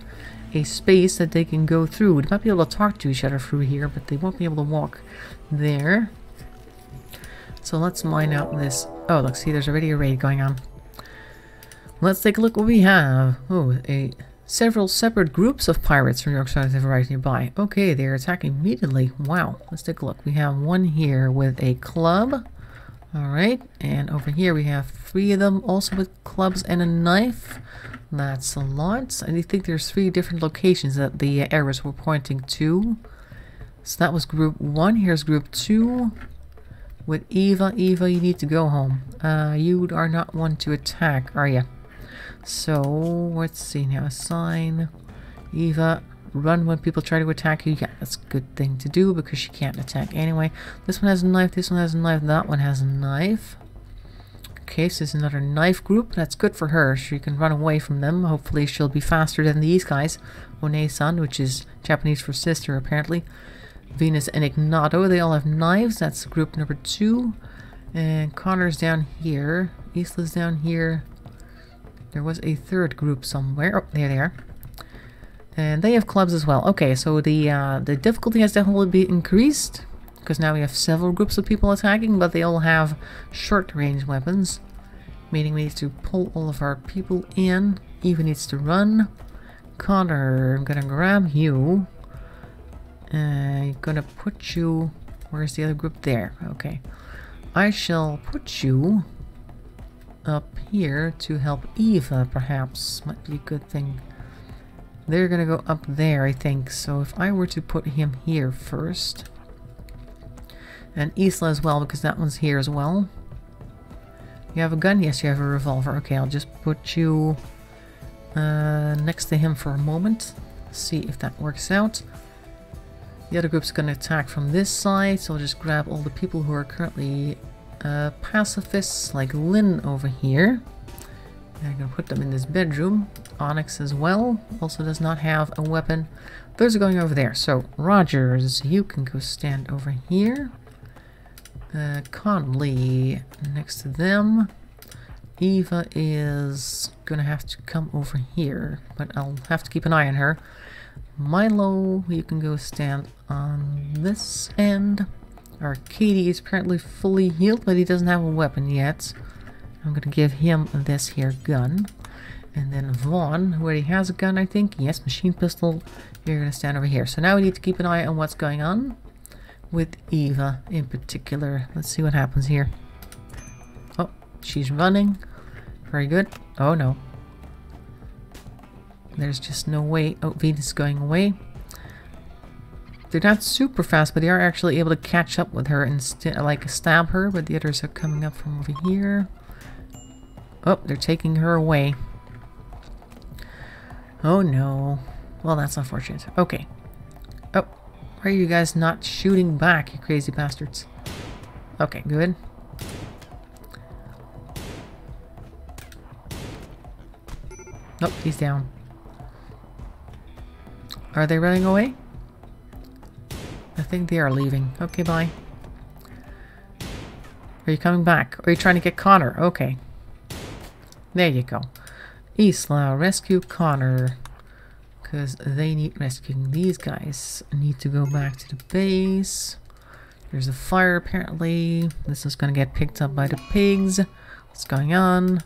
a space that they can go through. They might be able to talk to each other through here, but they won't be able to walk there. So let's mine out this. Oh, look, see, there's already a raid going on. Let's take a look what we have. Oh, several separate groups of pirates from Yorkshire have arrived nearby. Okay, they're attacking immediately. Wow, let's take a look. We have one here with a club. Alright, and over here we have 3 of them also with clubs and a knife. That's a lot. I think there's 3 different locations that the arrows were pointing to. So that was group 1. Here's group 2 with Eva. Eva, you need to go home. You are not one to attack, are you? So, let's see now. Assign Eva. Run when people try to attack you. Yeah, that's a good thing to do because she can't attack anyway. This one has a knife. This one has a knife. That one has a knife. Okay, so there's another knife group. That's good for her. She can run away from them. Hopefully she'll be faster than these guys. One-san, which is Japanese for sister, apparently. Venus and Ignato, they all have knives. That's group number 2. And Connor's down here. Isla's down here. There was a 3rd group somewhere. Oh, there they are. And they have clubs as well. Okay, so the difficulty has definitely been increased. because now we have several groups of people attacking, but they all have short-range weapons, meaning we need to pull all of our people in. Eva needs to run. Connor, I'm gonna grab you. I'm gonna put you... Where's the other group? There. Okay. I shall put you up here to help Eva, perhaps. Might be a good thing. They're gonna go up there, I think. So if I were to put him here first... And Isla as well, because that one's here as well. You have a gun? Yes, you have a revolver. Okay, I'll just put you next to him for a moment. See if that works out. The other group's going to attack from this side, so I'll just grab all the people who are currently pacifists, like Lynn over here. And I'm going to put them in this bedroom. Onyx as well, also does not have a weapon. Those are going over there. So, Rogers, you can go stand over here. Conley next to them. Eva is gonna have to come over here, but I'll have to keep an eye on her. Milo, you can go stand on this end. Our Katie is apparently fully healed, but he doesn't have a weapon yet. I'm gonna give him this here gun. And then Vaughn, who already has a gun, I think. Yes, machine pistol. You're gonna stand over here. So now we need to keep an eye on what's going on with Eva in particular. Let's see what happens here. Oh, she's running. Very good. Oh no. There's just no way. Oh, Venus is going away. They're not super fast, but they are actually able to catch up with her and like stab her, but the others are coming up from over here. Oh, they're taking her away. Oh no. Well, that's unfortunate. Okay. Oh. Why are you guys not shooting back, you crazy bastards? Okay, good. Nope, he's down. Are they running away? I think they are leaving. Okay, bye. Are you coming back? Or are you trying to get Connor? Okay. There you go. Isla, rescue Connor. Because they need rescuing. These guys need to go back to the base. There's a fire apparently. This is going to get picked up by the pigs. What's going on?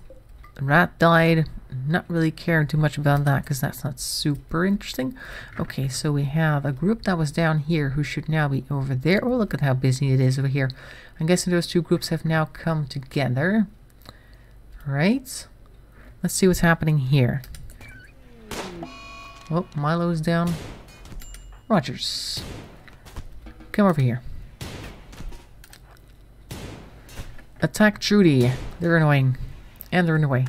The rat died. Not really caring too much about that because that's not super interesting. Okay, so we have a group that was down here who should now be over there. Oh, look at how busy it is over here. I'm guessing those two groups have now come together. Right? Let's see what's happening here. Oh, Milo's down. Rogers. Come over here. Attack Trudy. They're annoying. And they're in the way.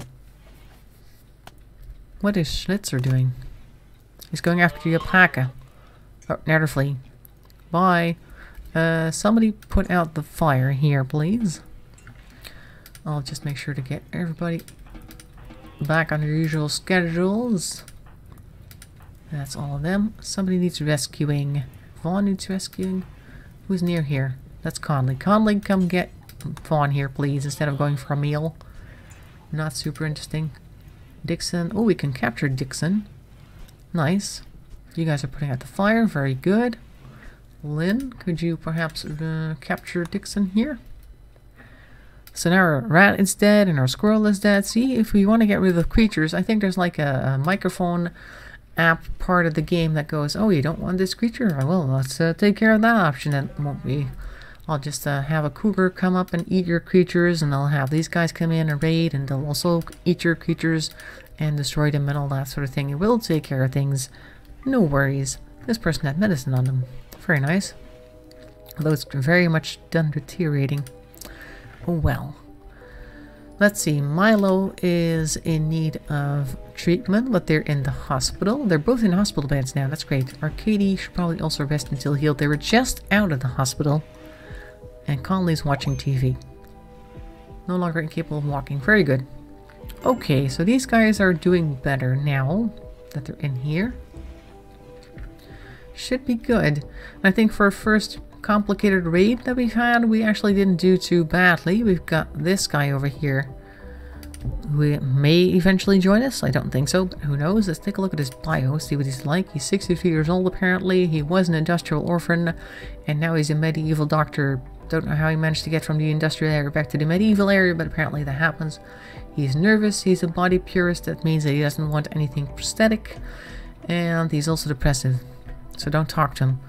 What is Schlitzer doing? He's going after the alpaca. Oh, now they're fleeing. Bye. Somebody put out the fire here, please. I'll just make sure to get everybody back on their usual schedules. That's all of them. Somebody needs rescuing. Vaughn needs rescuing. Who's near here? That's Conley. Conley, come get Vaughn here, please, instead of going for a meal. Not super interesting. Dixon. Oh, we can capture Dixon. Nice. You guys are putting out the fire. Very good. Lynn, could you perhaps capture Dixon here? So now our rat is dead and our squirrel is dead. See, if we want to get rid of creatures, I think there's like a microphone app part of the game that goes, oh, you don't want this creature? Well, let's take care of that option. That won't be. I'll just have a cougar come up and eat your creatures, and I'll have these guys come in and raid, and they'll also eat your creatures and destroy them and all that sort of thing. It will take care of things. No worries. This person had medicine on them. Very nice. Although it's very much done deteriorating. Oh well. Let's see. Milo is in need of treatment, but they're in the hospital. They're both in hospital beds now. That's great. Arcady should probably also rest until healed. They were just out of the hospital. And Conley's watching TV. No longer incapable of walking. Very good. Okay, so these guys are doing better now that they're in here. Should be good. I think for a first complicated raid that we've had, we actually didn't do too badly. We've got this guy over here who may eventually join us. I don't think so, but who knows? Let's take a look at his bio, see what he's like. He's 62 years old apparently. He was an industrial orphan, and now he's a medieval doctor. Don't know how he managed to get from the industrial area back to the medieval area, but apparently that happens. He's nervous, he's a body purist. That means that he doesn't want anything prosthetic, and he's also depressive, so don't talk to him.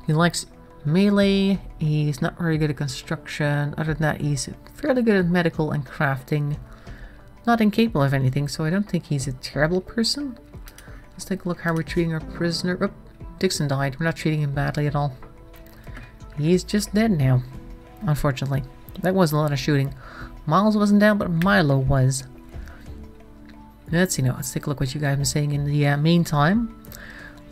He likes melee, he's not very good at construction. Other than that, he's fairly good at medical and crafting. Not incapable of anything, so I don't think he's a terrible person. Let's take a look how we're treating our prisoner. Oh, Dixon died. We're not treating him badly at all. He's just dead now, unfortunately. That was a lot of shooting. Miles wasn't down, but Milo was. Let's see now. Let's take a look what you guys have been saying in the meantime.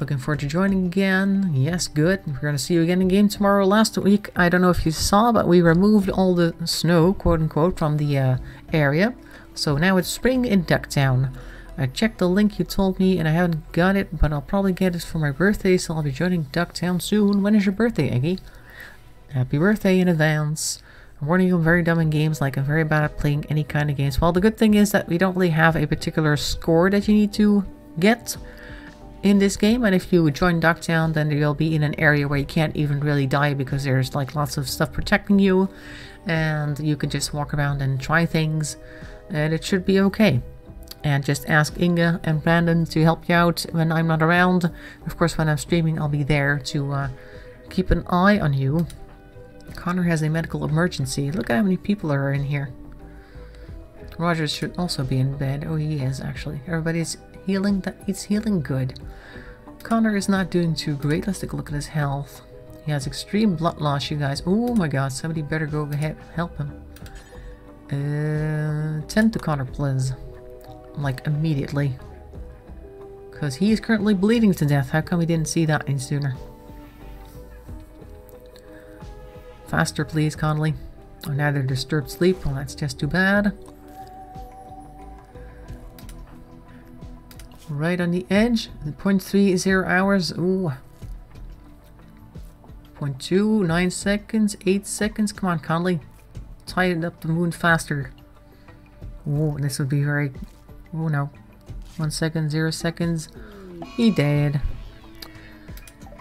Looking forward to joining again. Yes, good. We're going to see you again in game tomorrow. Last week, I don't know if you saw, but we removed all the snow, quote-unquote, from the area. So now it's spring in Ducktown. I checked the link you told me and I haven't got it, but I'll probably get it for my birthday, so I'll be joining Ducktown soon. When is your birthday, Eggy? Happy birthday in advance. I'm warning you, I'm very dumb in games, like I'm very bad at playing any kind of games. Well, the good thing is that we don't really have a particular score that you need to get in this game, and if you join Ducktown, then you'll be in an area where you can't even really die because there's like lots of stuff protecting you, and you can just walk around and try things, and it should be okay. And just ask Inga and Brandon to help you out when I'm not around. Of course, when I'm streaming, I'll be there to keep an eye on you. Connor has a medical emergency. Look at how many people are in here. Rogers should also be in bed. Oh, he is actually. Everybody's healing. He's healing good. Connor is not doing too great. Let's take a look at his health. He has extreme blood loss, you guys. Oh my god, somebody better go ahead and help him. Tend to Connor, please. Like, immediately. Because he is currently bleeding to death. How come we didn't see that any sooner? Faster, please, Connolly. Oh, now they're disturbed sleep. Well, that's just too bad. Right on the edge. 0.30 hours. Ooh. 0.2, 9 seconds, 8 seconds. Come on, Connolly. Tighten up the wound faster. Ooh, this would be very... Oh no. 1 second, 0 seconds. He died.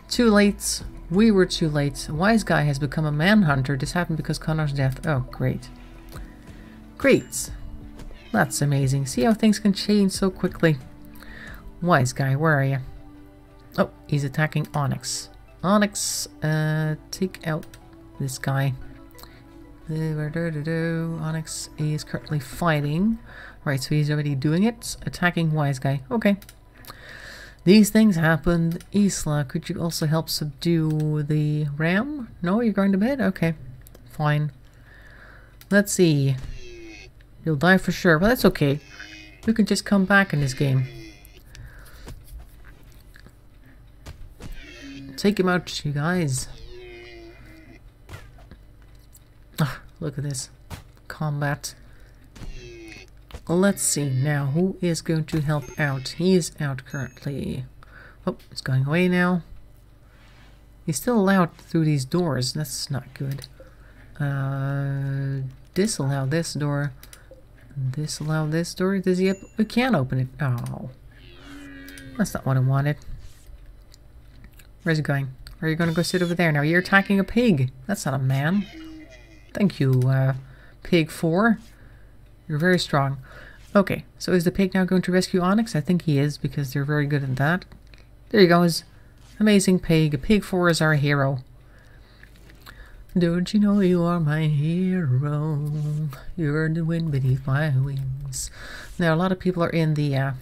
Too late. We were too late. A wise guy has become a manhunter. This happened because Connor's death. Oh, great. Great. That's amazing. See how things can change so quickly. Wise guy, where are you? Oh, he's attacking Onyx. Onyx, take out this guy. Onyx is currently fighting. Right, so he's already doing it. Attacking wise guy. Okay. These things happened. Isla, could you also help subdue the ram? No, you're going to bed? Okay. Fine. Let's see. You'll die for sure, but that's okay. You can just come back in this game. Take him out, you guys. Ah, look at this. Combat. Let's see now, who is going to help out? He's out currently. Oh, it's going away now. He's still allowed through these doors. That's not good. Disallow this door. Disallow this door. Does he? We can't open it. Oh, that's not what I wanted. Where's he going? Are you going to go sit over there now? You're attacking a pig. That's not a man. Thank you, Pig 4. You're very strong. Okay, so is the pig now going to rescue Onyx? I think he is, because they're very good at that. There he goes. Amazing pig. Pig 4 is our hero. Don't you know you are my hero? You're the wind beneath my wings. Now, a lot of people are in the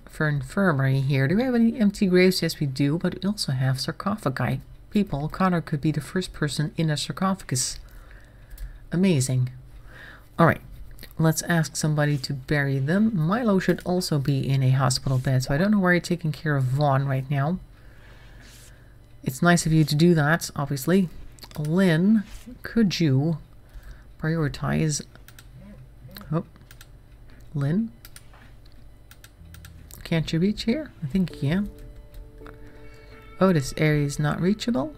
for infirmary here. Do we have any empty graves? Yes, we do, but we also have sarcophagi. People, Connor could be the first person in a sarcophagus. Amazing. Alright. Let's ask somebody to bury them. Milo should also be in a hospital bed, so I don't know where you're taking care of Vaughn right now. It's nice of you to do that, obviously. Lynn, could you prioritize... Oh. Lynn? Can't you reach here? I think you can. Oh, this area is not reachable?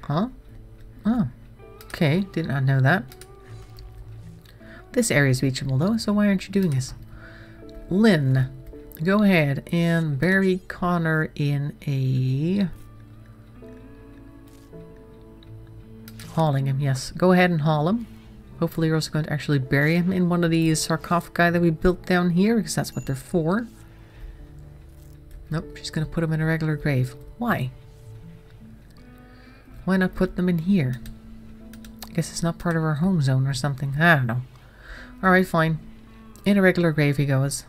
Huh? Oh. Okay, did not know that. This area is reachable though, so why aren't you doing this? Lynn, go ahead and bury Connor in a... Hauling him, yes. Go ahead and haul him. Hopefully you're also going to actually bury him in one of these sarcophagi that we built down here, because that's what they're for. Nope, she's going to put him in a regular grave. Why? Why not put them in here? I guess it's not part of our home zone or something. I don't know. Alright, fine. In a regular grave he goes.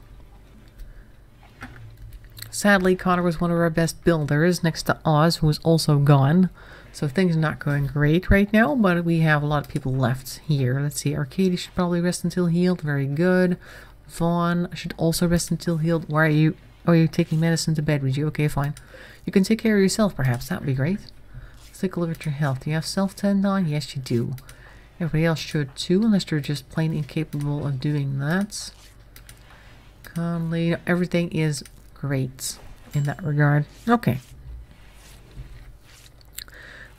Sadly, Connor was one of our best builders next to Oz, who is also gone. So things are not going great right now, but we have a lot of people left here. Let's see, Arcady should probably rest until healed. Very good. Vaughn should also rest until healed. Why are you... Oh, you're taking medicine to bed with you? Okay, fine. You can take care of yourself, perhaps. That would be great. Let's take a look at your health. Do you have self-tend on? Yes, you do. Everybody else should too, unless they're just plain incapable of doing that. Conley, everything is great in that regard. Okay.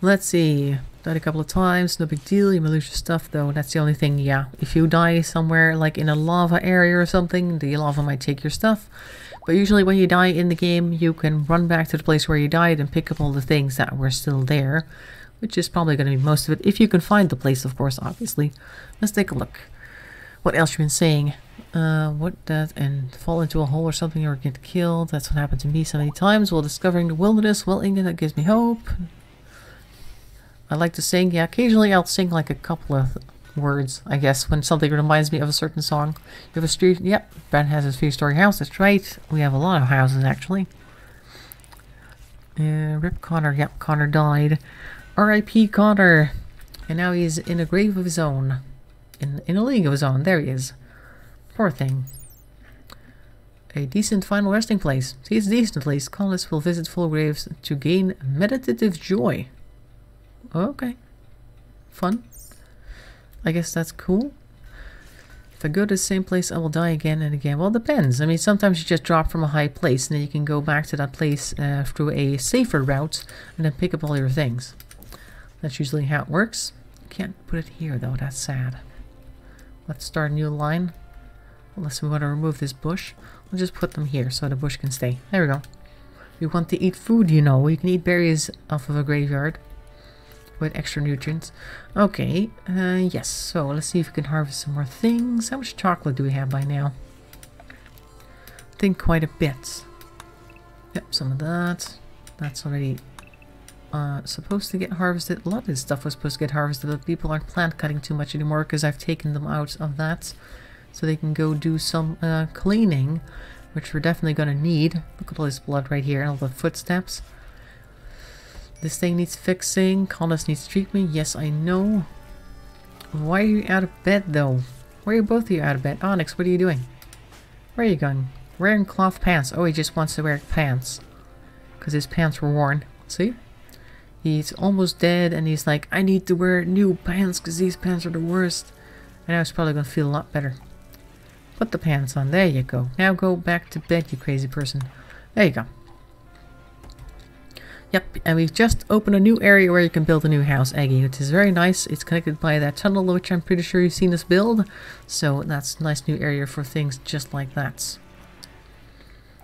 Let's see. Died a couple of times, no big deal. You may lose your stuff though. That's the only thing, yeah. If you die somewhere like in a lava area or something, the lava might take your stuff. But usually when you die in the game, you can run back to the place where you died and pick up all the things that were still there. Which is probably going to be most of it. If you can find the place, of course, obviously. Let's take a look. What else you've been saying? What that and fall into a hole or something or get killed. That's what happened to me so many times while discovering the wilderness. Well, England, that gives me hope. I like to sing. Yeah, occasionally I'll sing like a couple of words, I guess, when something reminds me of a certain song. You have a street. Yep, Ben has his 3-story house. That's right. We have a lot of houses, actually. Rip Connor. Yep, Connor died. R.I.P. Connor. And now he's in a grave of his own. In a league of his own. There he is. Poor thing. A decent final resting place. See, it's decent at least. Colonists will visit full graves to gain meditative joy. Okay. Fun. I guess that's cool. If I go to the same place, I will die again and again. Well, it depends. I mean, sometimes you just drop from a high place and then you can go back to that place through a safer route and then pick up all your things. That's usually how it works. Can't put it here though, that's sad. Let's start a new line. Unless we want to remove this bush. We'll just put them here so the bush can stay. There we go. You want to eat food, you know. You can eat berries off of a graveyard with extra nutrients. Okay, yes. So let's see if we can harvest some more things. How much chocolate do we have by now? I think quite a bit. Yep, some of that. That's already supposed to get harvested. A lot of this stuff was supposed to get harvested, but people aren't plant cutting too much anymore because I've taken them out of that. So they can go do some cleaning, which we're definitely going to need. Look at all this blood right here and all the footsteps. This thing needs fixing. Collis needs treatment. Yes, I know. Why are you out of bed, though? Why are both of you out of bed? Onyx, what are you doing? Where are you going? Wearing cloth pants. Oh, he just wants to wear pants. Because his pants were worn. See? He's almost dead, and he's like, I need to wear new pants because these pants are the worst. And now he's probably going to feel a lot better. Put the pants on. There you go. Now go back to bed, you crazy person. There you go. Yep, and we've just opened a new area where you can build a new house, Aggie, which is very nice. It's connected by that tunnel, which I'm pretty sure you've seen us build. So that's a nice new area for things just like that.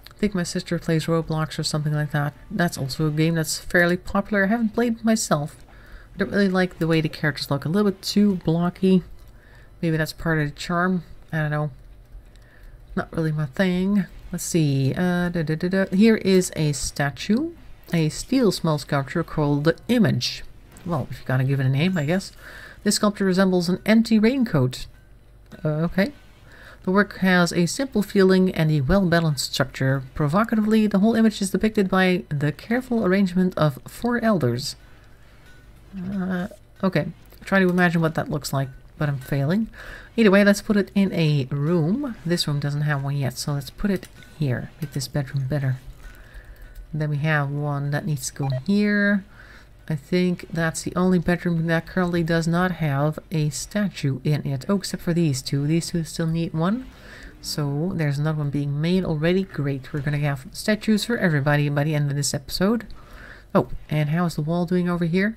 I think my sister plays Roblox or something like that. That's also a game that's fairly popular. I haven't played it myself. I don't really like the way the characters look. A little bit too blocky. Maybe that's part of the charm. I don't know. Not really my thing. Let's see. Here is a statue. A steel small sculpture called the Image. Well, if you gotta give it a name, I guess. This sculpture resembles an empty raincoat. Okay. The work has a simple feeling and a well-balanced structure. Provocatively, the whole image is depicted by the careful arrangement of 4 elders. Okay. Trying to imagine what that looks like, but I'm failing. Either way, let's put it in a room. This room doesn't have one yet, so let's put it here. Make this bedroom better. Then we have one that needs to go here. I think that's the only bedroom that currently does not have a statue in it. Oh, except for these two. These two still need one. So there's another one being made already. Great. We're going to have statues for everybody by the end of this episode. Oh, and how's the wall doing over here?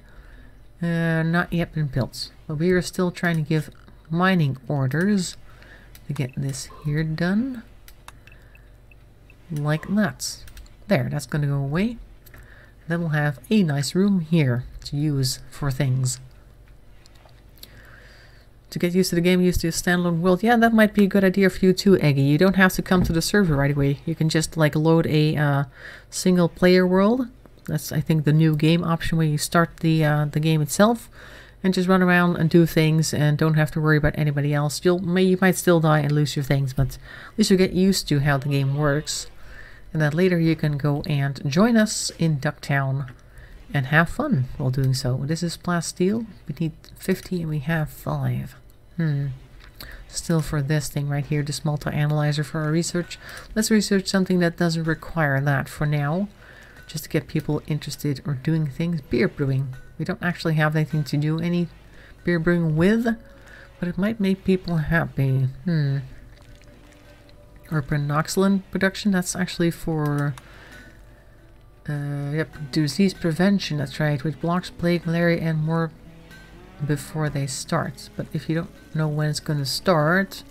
Not yet been built. But we are still trying to give mining orders to get this here done. Like that. There, that's going to go away. Then we'll have a nice room here to use for things. To get used to the game, used to a standalone world. Yeah, that might be a good idea for you too, Eggy. You don't have to come to the server right away. You can just like load a single player world. That's, I think, the new game option where you start the game itself and just run around and do things and don't have to worry about anybody else. You might still die and lose your things, but at least you get used to how the game works. And then later you can go and join us in Ducktown and have fun while doing so. This is plasteel. We need 50 and we have 5. Still for this thing right here, this multi-analyzer for our research. Let's research something that doesn't require that for now. Just to get people interested or doing things. Beer brewing. We don't actually have anything to do any beer brewing with, but it might make people happy. Or penoxylin production. That's actually for disease prevention. That's right, which blocks plague, malaria, and more before they start. But if you don't know when it's going to start,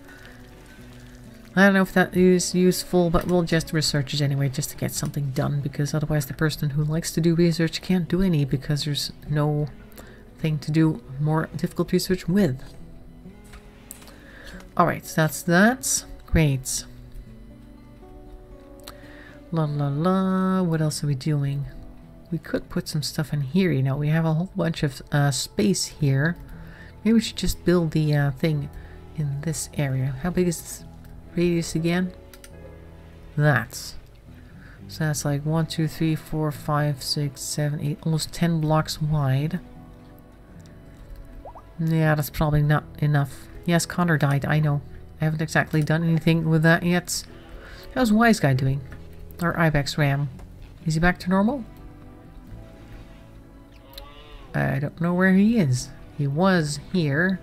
I don't know if that is useful, but we'll just research it anyway just to get something done, because otherwise the person who likes to do research can't do any because there's no thing to do more difficult research with. Alright, so that's that. Great. La la la, what else are we doing? We could put some stuff in here, you know, we have a whole bunch of space here. Maybe we should just build the thing in this area. How big is this radius again? That's. So that's like 1, 2, 3, 4, 5, 6, 7, 8, almost 10 blocks wide. Yeah, that's probably not enough. Yes, Connor died, I know. I haven't exactly done anything with that yet. How's Wise Guy doing? Or Ibex Ram? Is he back to normal? I don't know where he is. He was here,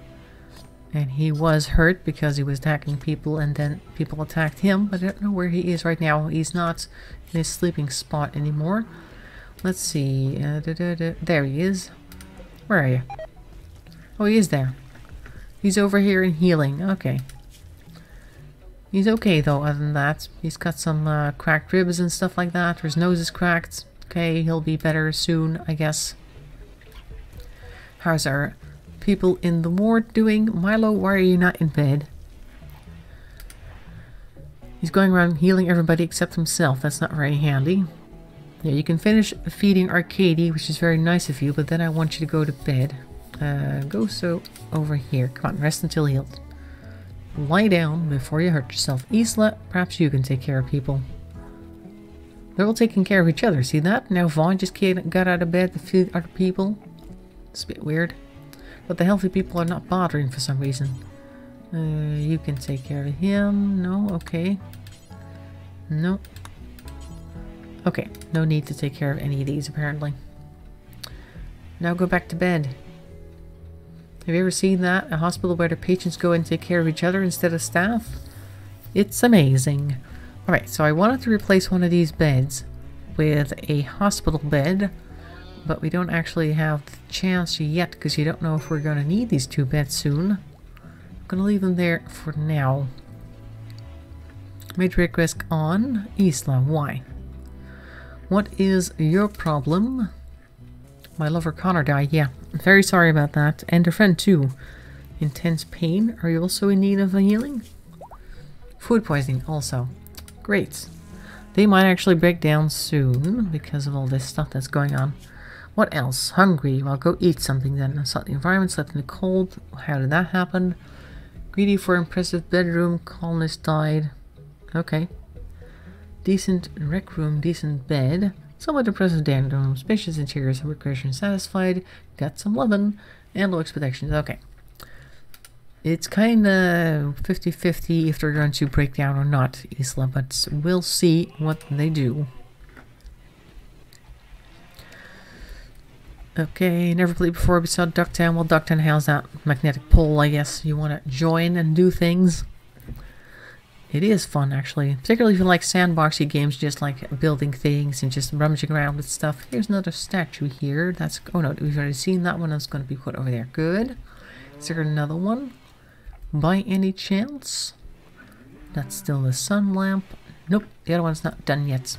and he was hurt because he was attacking people, and then people attacked him, but I don't know where he is right now. He's not in his sleeping spot anymore. Let's see. There he is. Where are you? Oh, he is there. He's over here in healing. Okay. He's okay, though, other than that. He's got some cracked ribs and stuff like that. Or his nose is cracked. Okay, he'll be better soon, I guess. How's our people in the ward doing? Milo, why are you not in bed? He's going around healing everybody except himself. That's not very handy. Yeah, you can finish feeding Arcady, which is very nice of you, but then I want you to go to bed. Go so over here. Come on, rest until healed. Lie down before you hurt yourself. Isla, perhaps you can take care of people. They're all taking care of each other. See that? Now Vaughn just got out of bed to feed other people. It's a bit weird. But the healthy people are not bothering for some reason. You can take care of him. No? Okay. No. Okay. No need to take care of any of these, apparently. Now go back to bed. Have you ever seen that? A hospital where the patients go and take care of each other instead of staff? It's amazing. Alright, so I wanted to replace one of these beds with a hospital bed, but we don't actually have the chance yet because you don't know if we're going to need these 2 beds soon. I'm going to leave them there for now. Matrix risk on. Isla, why? What is your problem? My lover Connor died, yeah. I'm very sorry about that. And her friend too. Intense pain. Are you also in need of a healing? Food poisoning also. Great. They might actually break down soon because of all this stuff that's going on. What else? Hungry. Well, go eat something then. Sought the environment, slept in the cold. How did that happen? Greedy for impressive bedroom. Colonist died. Okay. Decent rec room, decent bed. Somewhat impressive dining room. Spacious interiors, recreation satisfied. Got some lovin'. And low expectations. Okay. It's kinda 50-50 if they're going to break down or not, Isla, but we'll see what they do. Okay, never played before besides Ducktown. Well, Ducktown has that magnetic pole, I guess. You want to join and do things. It is fun, actually. Particularly if you like sandboxy games, just like building things and just rummaging around with stuff. Here's another statue here. That's... oh no, we've already seen that one. That's going to be put over there. Good. Is there another one? by any chance? That's still the sun lamp. Nope, the other one's not done yet.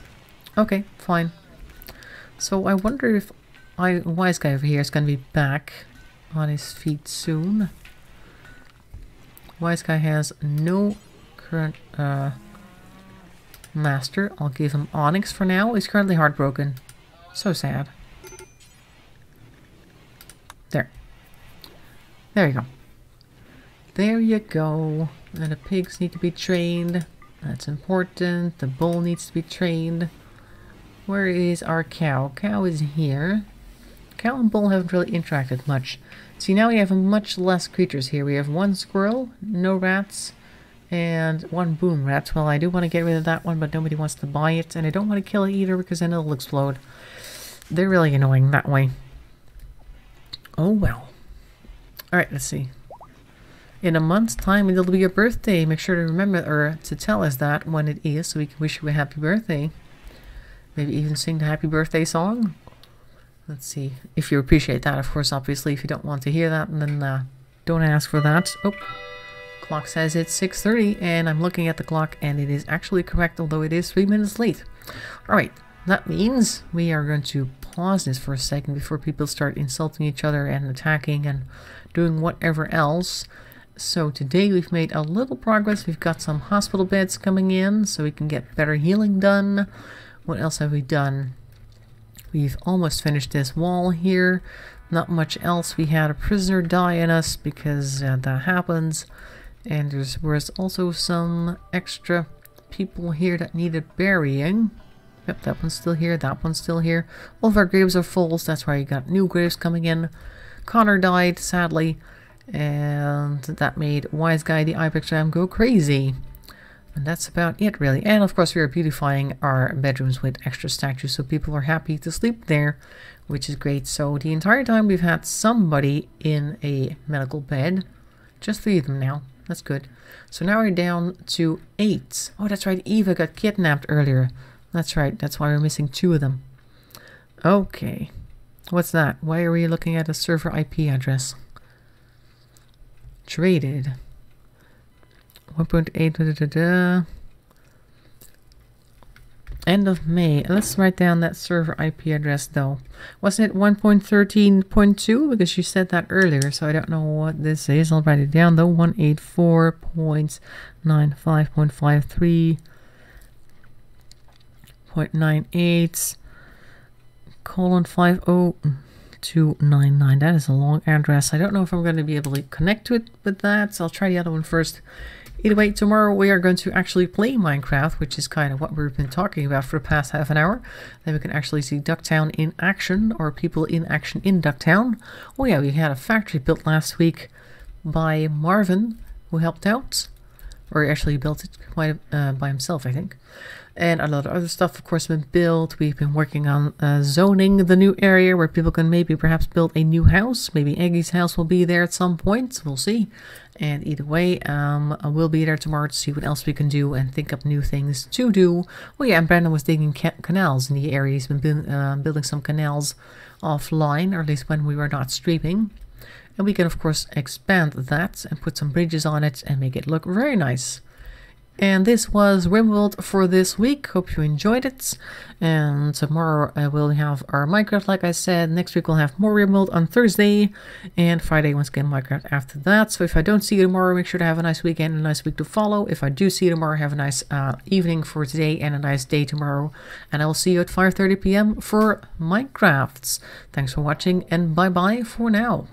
Okay, fine. So I wonder if Wise Guy over here is going to be back on his feet soon. Wise Guy has no current master. I'll give him Onyx for now. He's currently heartbroken. So sad. There. There you go. There you go. And the pigs need to be trained. That's important. The bull needs to be trained. Where is our cow? Cow is here. Cow and bull haven't really interacted much. See, now we have much less creatures here. We have one squirrel, no rats, and one boom rat. Well, I do want to get rid of that one, but nobody wants to buy it. And I don't want to kill it either because then it'll explode. They're really annoying that way. Oh well. Alright, let's see. In a month's time, it'll be your birthday. Make sure to remember, or to tell us that when it is, so we can wish you a happy birthday. Maybe even sing the happy birthday song. Let's see. If you appreciate that, of course, obviously. If you don't want to hear that, then don't ask for that. Oh, clock says it's 6:30, and I'm looking at the clock, and it is actually correct, although it is 3 minutes late. Alright, that means we are going to pause this for a second before people start insulting each other and attacking and doing whatever else. So today we've made a little progress. We've got some hospital beds coming in so we can get better healing done. What else have we done? We've almost finished this wall here. Not much else. We had a prisoner die on us because that happens. And there was also some extra people here that needed burying. Yep, that one's still here. That one's still here. All of our graves are full, so that's why you got new graves coming in. Connor died, sadly. And that made Wise Guy the Ibex Ram go crazy. And that's about it, really. And of course we are beautifying our bedrooms with extra statues so people are happy to sleep there, which is great. So the entire time we've had somebody in a medical bed. Just 3 of them now. That's good. So now we're down to 8. Oh, that's right. Eva got kidnapped earlier. That's right. That's why we're missing 2 of them. Okay. What's that? Why are we looking at a server IP address? Traded 1.8 end of May. Let's write down that server IP address though. Wasn't it 1.13.2? Because you said that earlier, so I don't know what this is. I'll write it down though. 184.95.53.98 colon 50299. That is a long address. I don't know if I'm going to be able to connect to it with that, so I'll try the other one first. Either way, tomorrow we are going to actually play Minecraft, which is kind of what we've been talking about for the past half an hour. Then we can actually see Ducktown in action, or people in action in Ducktown. Oh yeah, we had a factory built last week by Marvin, who helped out. Or he actually built it quite by himself, I think. And a lot of other stuff, of course, been built. We've been working on zoning the new area where people can maybe perhaps build a new house. Maybe Eggy's house will be there at some point. We'll see. And either way, I will be there tomorrow to see what else we can do and think up new things to do. Oh yeah, and Brandon was digging canals in the area. He's been building some canals offline, or at least when we were not streaming. And we can, of course, expand that and put some bridges on it and make it look very nice. And this was RimWorld for this week. Hope you enjoyed it. And tomorrow we'll have our Minecraft, like I said. Next week we'll have more RimWorld on Thursday. And Friday, once again, Minecraft after that. So if I don't see you tomorrow, make sure to have a nice weekend and a nice week to follow. If I do see you tomorrow, have a nice evening for today and a nice day tomorrow. And I will see you at 5:30 p.m. for Minecrafts. Thanks for watching and bye-bye for now.